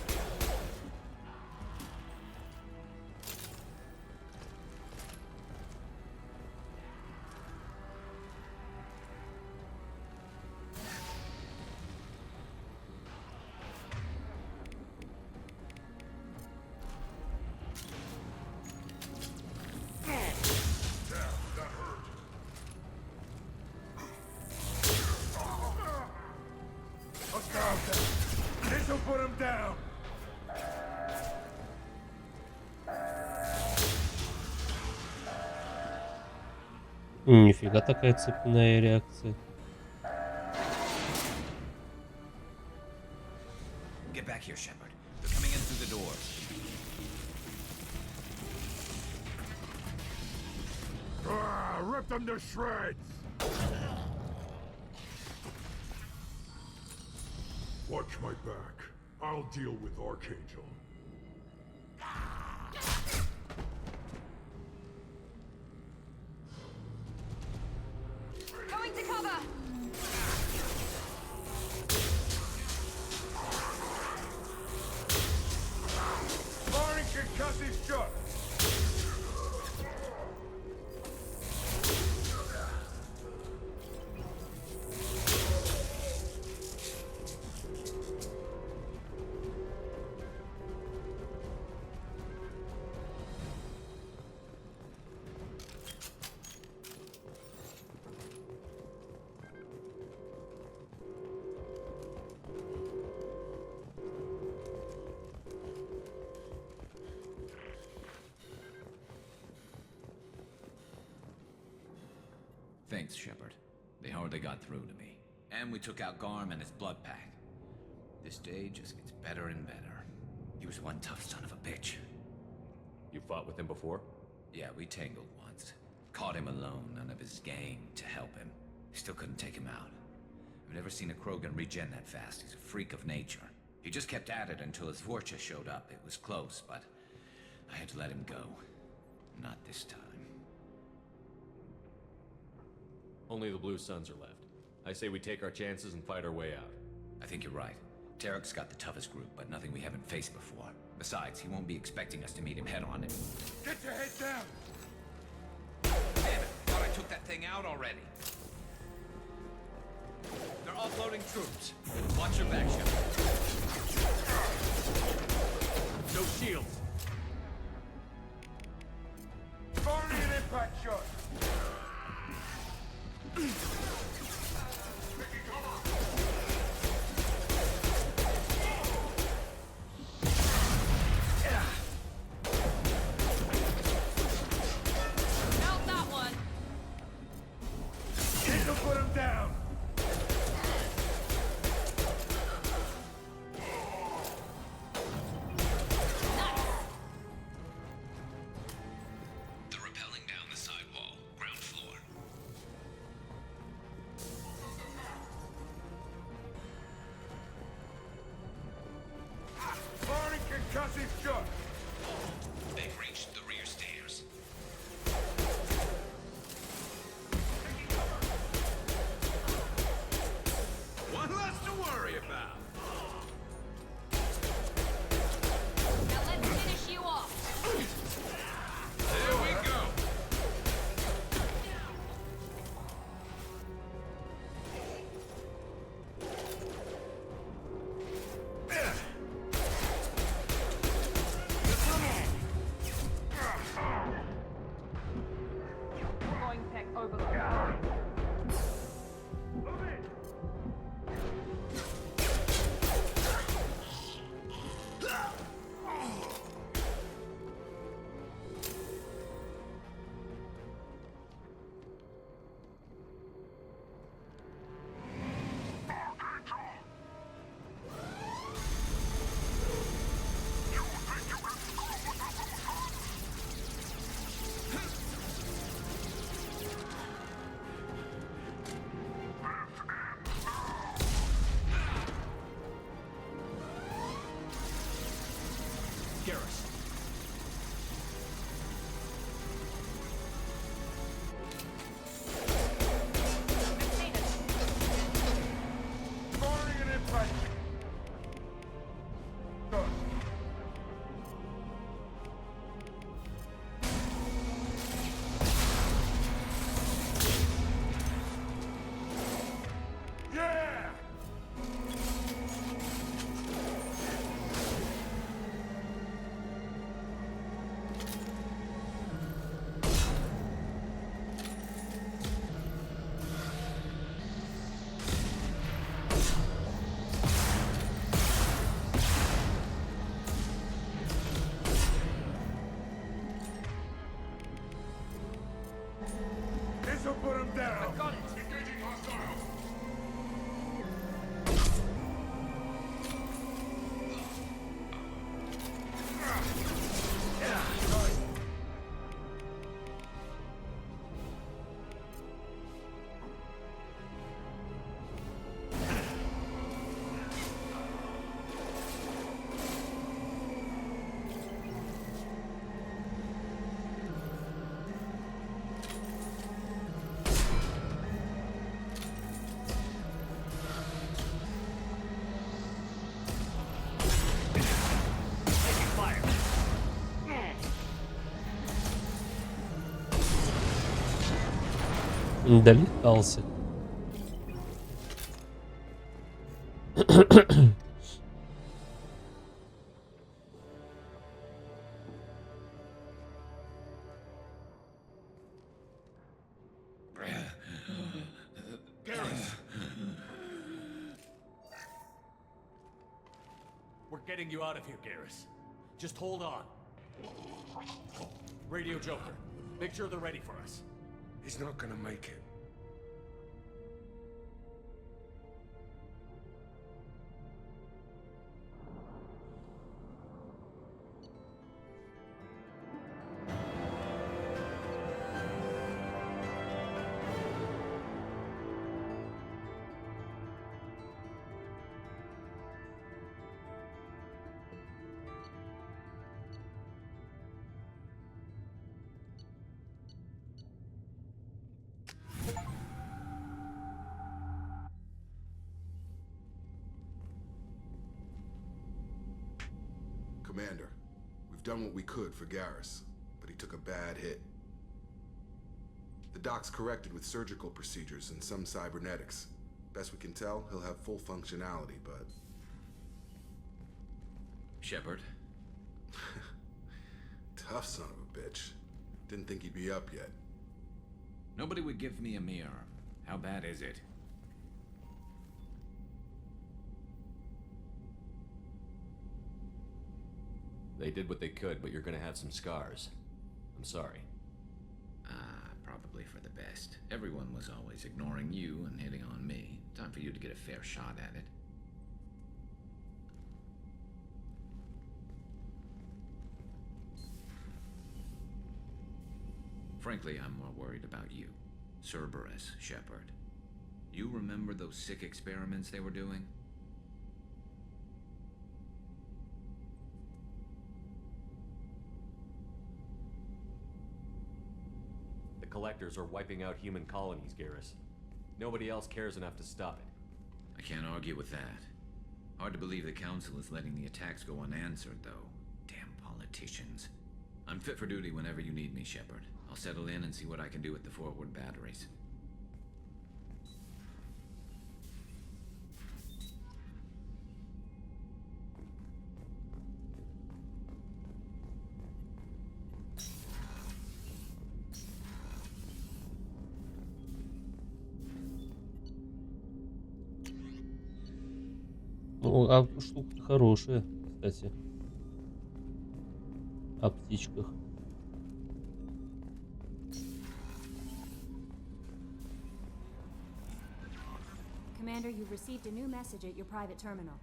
This'll put him down.
Нифига такая цепная реакция.
Get back here, Shepard. They're coming in through the doors.
Rip them to shreds! Watch my back. I'll deal with Archangel.
Going to cover!
Firing concussive shot.
Thanks, Shepard. They hardly got through to me. And we took out Garm and his blood pack. This day just gets better and better. He was one tough son of a bitch.
You fought with him before?
Yeah, we tangled once. Caught him alone, none of his gang to help him. Still couldn't take him out. I've never seen a Krogan regen that fast. He's a freak of nature. He just kept at it until his Vorcha showed up. It was close, but I had to let him go. Not this time.
Only the Blue Suns are left. I say we take our chances and fight our way out.
I think you're right. Tarek's got the toughest group, but nothing we haven't faced before. Besides, he won't be expecting us to meet him head-on and...
Get your head down!
Damn it, thought I took that thing out already. They're offloading troops. Watch your back, Shepard.
No shields.
Firing an impact shot.
Melt that one!
This'll put him down.
They're rappelling down the side wall, ground floor.
Firing concussive shot.
They've reached the rear stairs.
One less to worry about.
Now let's finish you off!
There we go.
Going tech overload.
This'll put him down.
I got it.
Engaging hostiles.
Долетался.
We're getting you out of here, Garrus. Just hold on. Radio Joker, make sure they're ready for us.
He's not gonna make it.
Commander, we've done what we could for Garrus, but he took a bad hit. The doc's corrected with surgical procedures and some cybernetics. Best we can tell, he'll have full functionality, but...
Shepard?
Tough son of a bitch. Didn't think he'd be up yet.
Nobody would give me a mirror. How bad is it?
They did what they could, but you're gonna have some scars. I'm sorry.
Probably for the best. Everyone was always ignoring you and hitting on me. Time for you to get a fair shot at it. Frankly, I'm more worried about you. Cerberus, Shepard. You remember those sick experiments they were doing?
The Collectors are wiping out human colonies, Garrus. Nobody else cares enough to stop it.
I can't argue with that. Hard to believe the Council is letting the attacks go unanswered, though. Damn politicians. I'm fit for duty whenever you need me, Shepard. I'll settle in and see what I can do with the forward batteries.
Ну, а штука хорошая, кстати. О птичках.
Commander, you've received a new message at your private terminal.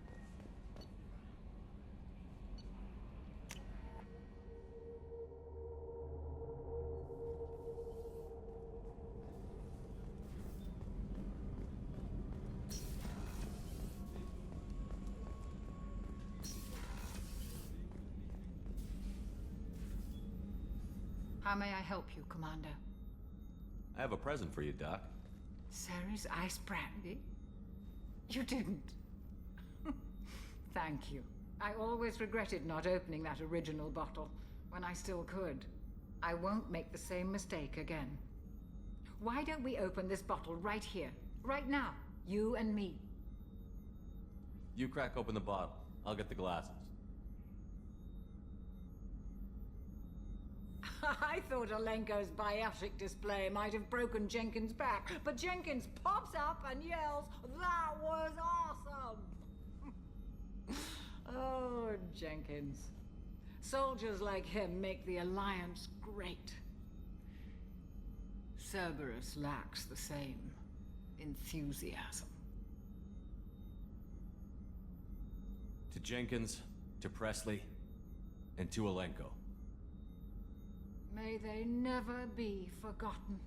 How may I help you, Commander?
I have a present for you, Doc.
Sarah's ice brandy? You didn't. Thank you. I always regretted not opening that original bottle when I still could. I won't make the same mistake again. Why don't we open this bottle right here, right now, you and me?
You crack open the bottle. I'll get the glasses.
I thought Alenko's biotic display might have broken Jenkins' back, but Jenkins pops up and yells, "That was awesome!" Oh, Jenkins. Soldiers like him make the Alliance great.
Cerberus lacks the same enthusiasm.
To Jenkins, to Presley, and to Alenko.
May they never be forgotten.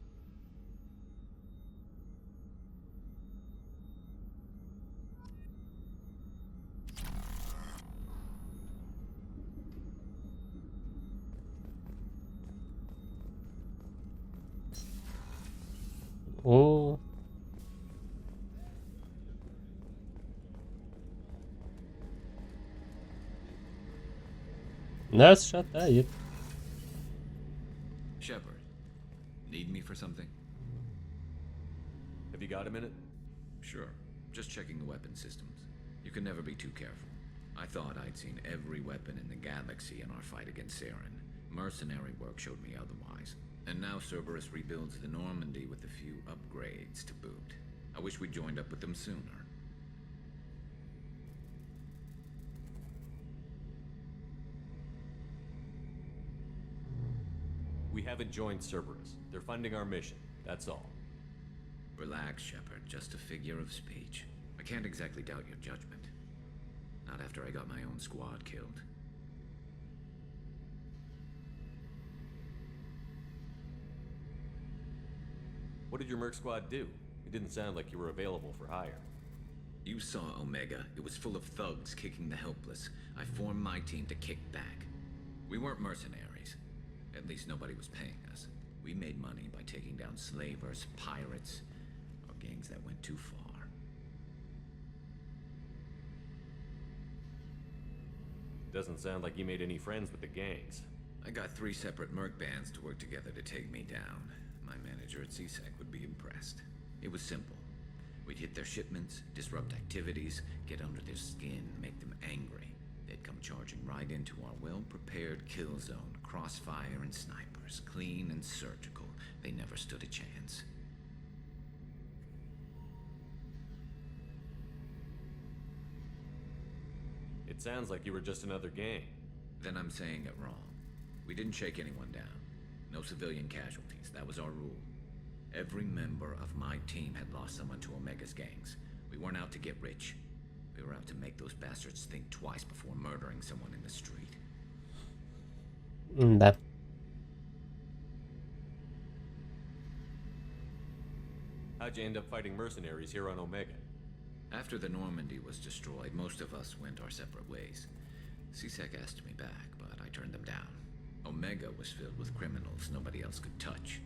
О. Нас шатает.
Shepard, need me for something?
Have you got a minute?
Sure. Just checking the weapon systems. You can never be too careful. I thought I'd seen every weapon in the galaxy in our fight against Saren. Mercenary work showed me otherwise. And now Cerberus rebuilds the Normandy with a few upgrades to boot. I wish we'd joined up with them sooner.
We haven't joined Cerberus. They're funding our mission, that's all.
Relax, Shepard. Just a figure of speech. I can't exactly doubt your judgment. Not after I got my own squad killed.
What did your Merc squad do? It didn't sound like you were available for hire.
You saw Omega. It was full of thugs kicking the helpless. I formed my team to kick back. We weren't mercenaries. At least nobody was paying us. We made money by taking down slavers, pirates, or gangs that went too far.
Doesn't sound like you made any friends with the gangs.
I got 3 separate merc bands to work together to take me down. My manager at CSEC would be impressed. It was simple. We'd hit their shipments, disrupt activities, get under their skin, make them angry. They'd come charging right into our well-prepared kill zone, crossfire and snipers, clean and surgical. They never stood a chance.
It sounds like you were just another gang.
Then I'm saying it wrong. We didn't shake anyone down. No civilian casualties, that was our rule. Every member of my team had lost someone to Omega's gangs. We weren't out to get rich. We were out to make those bastards think twice before murdering someone in the street.
Да.
How'd you end up fighting mercenaries here on Omega?
After the Normandy was destroyed, most of us went our separate ways. CSEC asked me back, but I turned them down. Omega was filled with criminals nobody else could touch.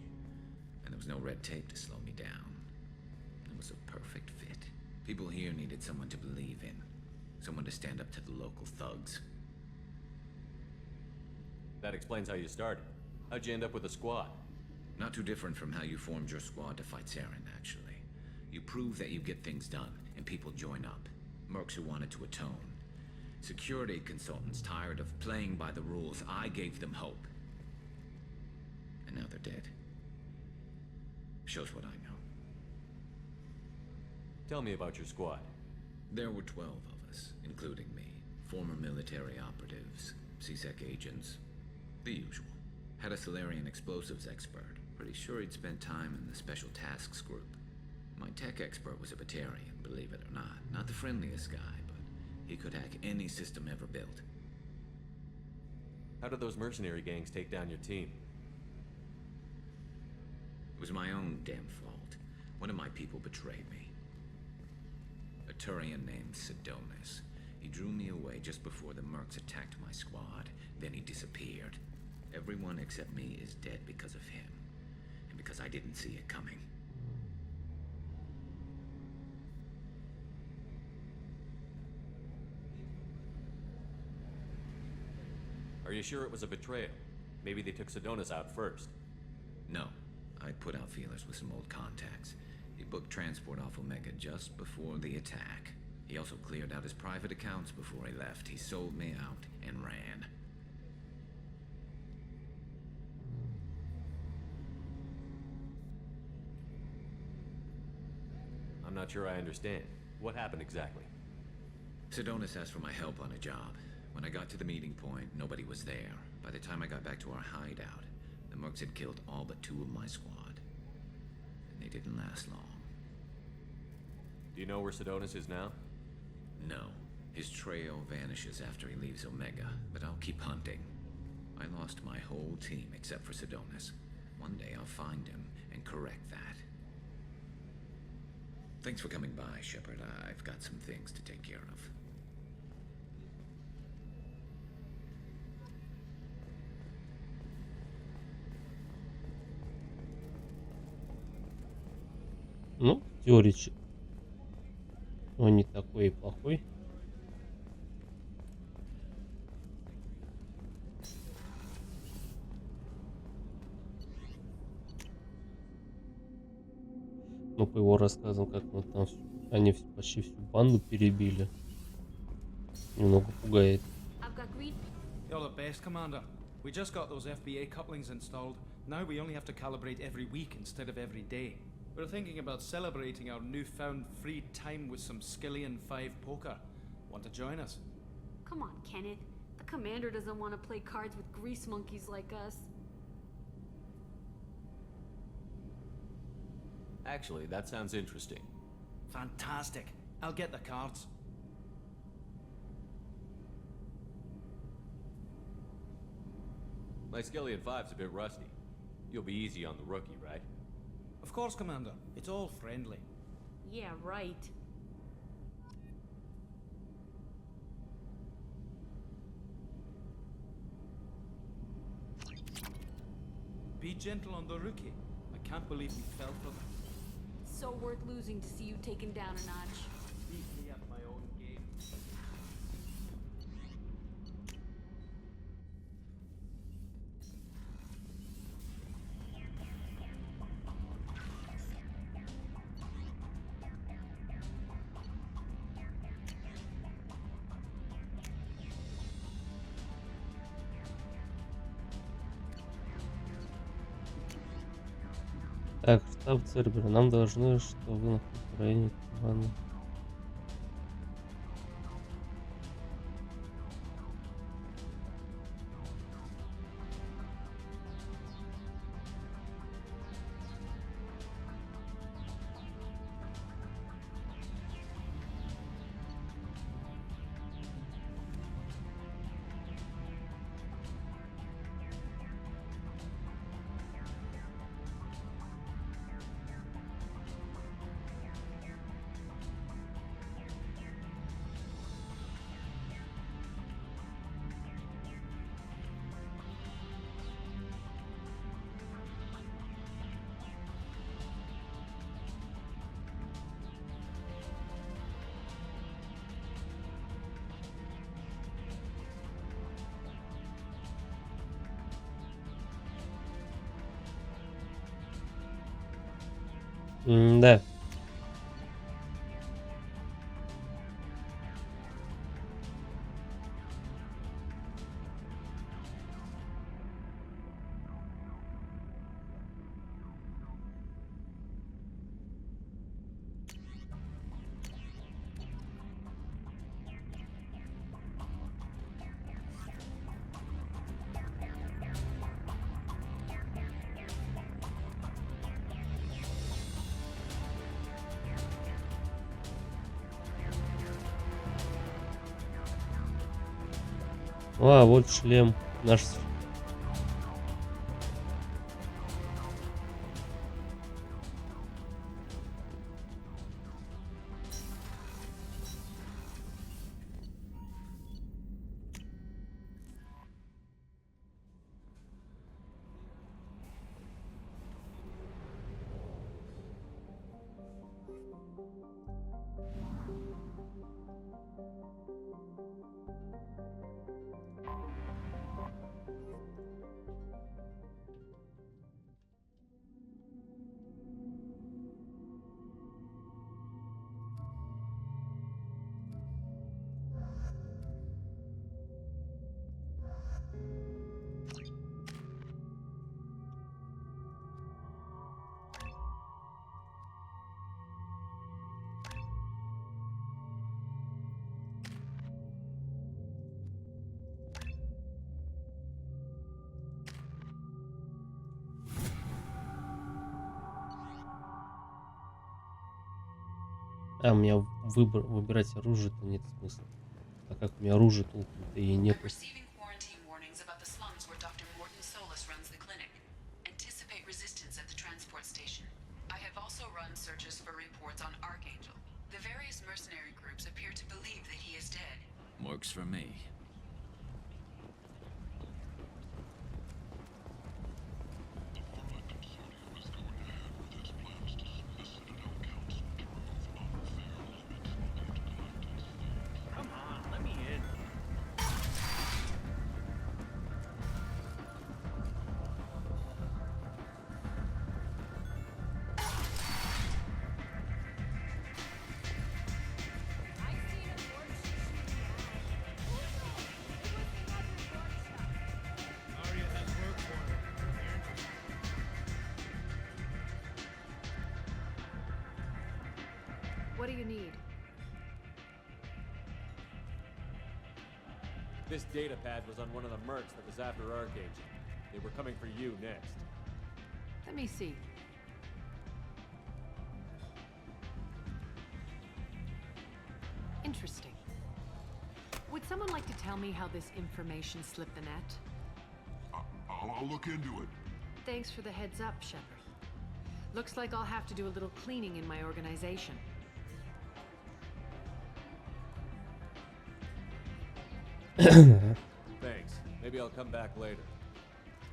And there was no red tape to slow me down. It was a perfect fit. People here needed someone to believe in. Someone to stand up to the local thugs.
That explains how you started. How'd you end up with a squad?
Not too different from how you formed your squad to fight Saren, actually. You prove that you get things done, and people join up. Mercs who wanted to atone. Security consultants tired of playing by the rules. I gave them hope. And now they're dead. Shows what I know.
Tell me about your squad.
There were 12 of us, including me. Former military operatives, CSEC agents, the usual. Had a Solarian explosives expert. Pretty sure he'd spent time in the Special Tasks Group. My tech expert was a Batarian, believe it or not. Not the friendliest guy, but he could hack any system ever built.
How did those mercenary gangs take down your team?
It was my own damn fault. One of my people betrayed me. A Turian named Sidonis. He drew me away just before the mercs attacked my squad. Then he disappeared. Everyone except me is dead because of him. And because I didn't see it coming.
Are you sure it was a betrayal? Maybe they took Sidonis out first.
No. I put out feelers with some old contacts. He booked transport off Omega just before the attack. He also cleared out his private accounts before he left. He sold me out and ran.
I'm not sure I understand. What happened exactly?
Sidonis asked for my help on a job. When I got to the meeting point, nobody was there. By the time I got back to our hideout, the mercs had killed all but 2 of my squad. they didn't last long.
Do you know where Sedonis is now?
No. His trail vanishes after he leaves Omega, but I'll keep hunting. I lost my whole team except for Sedonis. One day I'll find him and correct that. Thanks for coming by, Shepard. I've got some things to take care of.
Ну, теоретически. Он не такой и плохой. Ну, по его рассказам, как вот там они почти всю банду перебили. Немного пугает.
You're the best, Commander. We just got those FBA couplings installed. Now we only have to calibrate every week instead of every day. We're thinking about celebrating our newfound free time with some Skillian 5 poker. Want to join us?
Come on, Kenneth. The commander doesn't want to play cards with grease monkeys like us.
Actually, that sounds interesting.
Fantastic. I'll get the cards.
My Skillian 5's a bit rusty. You'll be easy on the rookie, right?
Of course, Commander. It's all friendly.
Yeah, right.
Be gentle on the rookie. I can't believe we fell for that.
So worth losing to see you taken down a notch.
Beat me at my own game.
Так, штаб Цербера. Нам должны, что вы находитесь в районе Кубана. Да. А, вот шлем наш. А, у меня выбирать оружие-то нет смысла. А как у меня оружие толком-то и нету.
Receiving quarantine warnings about the slums where Dr. Morton Solus runs the clinic. Anticipate resistance at the transport station. I have also run searches for reports on Archangel. The various mercenary groups appear to believe that he is dead.
Works for me.
Come on, let me in. Arya has work for her.
What do you need?
This data pad was on one of the mercs that was after Archangel. They were coming for you next.
Let me see. Interesting. Would someone like to tell me how this information slipped the net?
I'll look into it.
Thanks for the heads up, Shepard. Looks like I'll have to do a little cleaning in my organization.
Thanks. Maybe I'll come back later.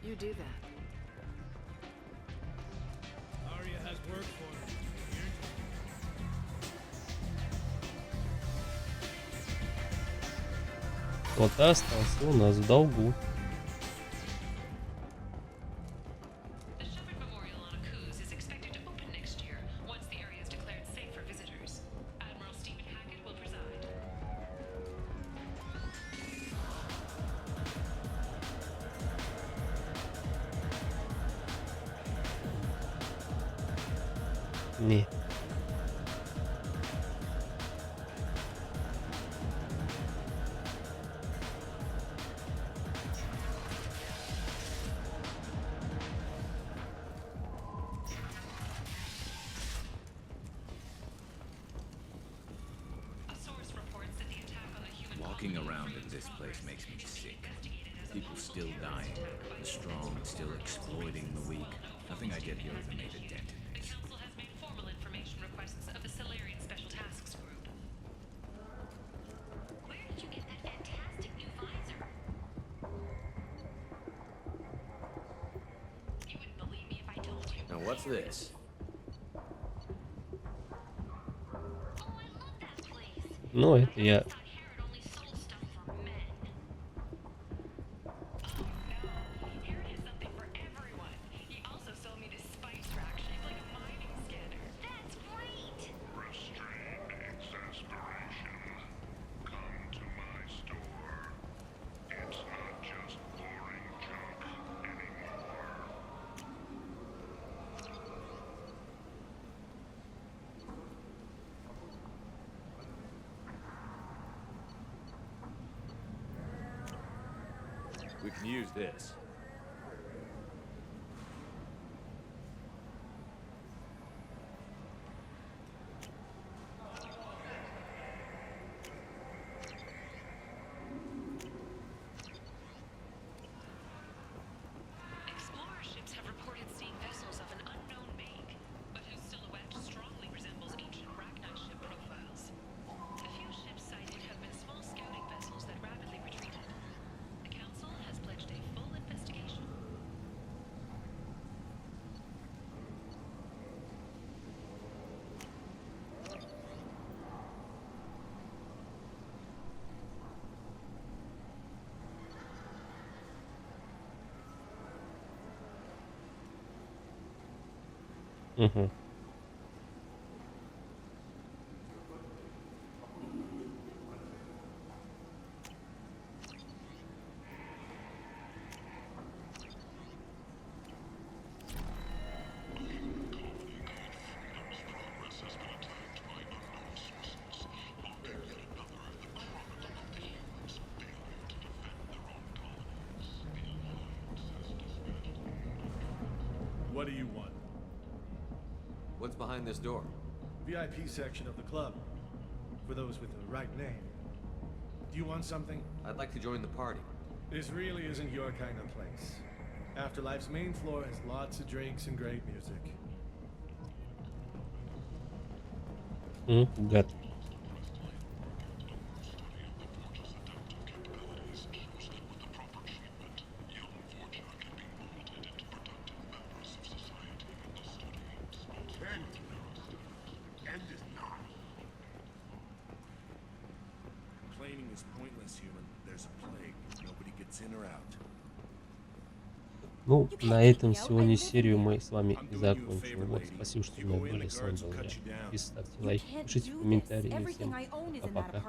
You do that.
Arya has work for her.
Кто-то остался у нас в долгу.
The Shepard Memorial on Akuz is expected to open next year, once the area is declared safe for visitors. Admiral Stephen Hackett will preside.
Не.
Walking around in this place makes me sick. People still dying, the strong still exploiting the weak. Nothing I get here has made a dent in
The
this.
Council has made formal information requests of the Solarian Special Tasks Group.
Where did you get that fantastic new visor?
You wouldn't believe me if I told you.
Now what's this?
Ну, это я...
He also sold me this spice rack shaped like a mining scanner.
That's great!
Restrained exasperation. Come to my store. It's not just boring junk anymore.
We can use this.
Explorer ships have reported seeing vessels of an unknown make, but whose silhouette strongly resembles ancient Rachni ship profiles. The few ships sighted have been small scouting vessels that rapidly retreated. The Council has pledged a full investigation.
Угу.
What do you want? What's behind this door?
VIP section of the club. For those with the right name. Do you want something?
I'd like to join the party.
This really isn't your kind of place. Afterlife's main floor has lots of drinks and great music.
Гад.
Complaining is pointless, human. There's a plague. Nobody gets in or out.
Ну, на этом сегодня серию мы с вами и закончим. Вот, спасибо, что вы были. С вами был я. Ставьте лайки, пишите комментарии. Всем пока-пока.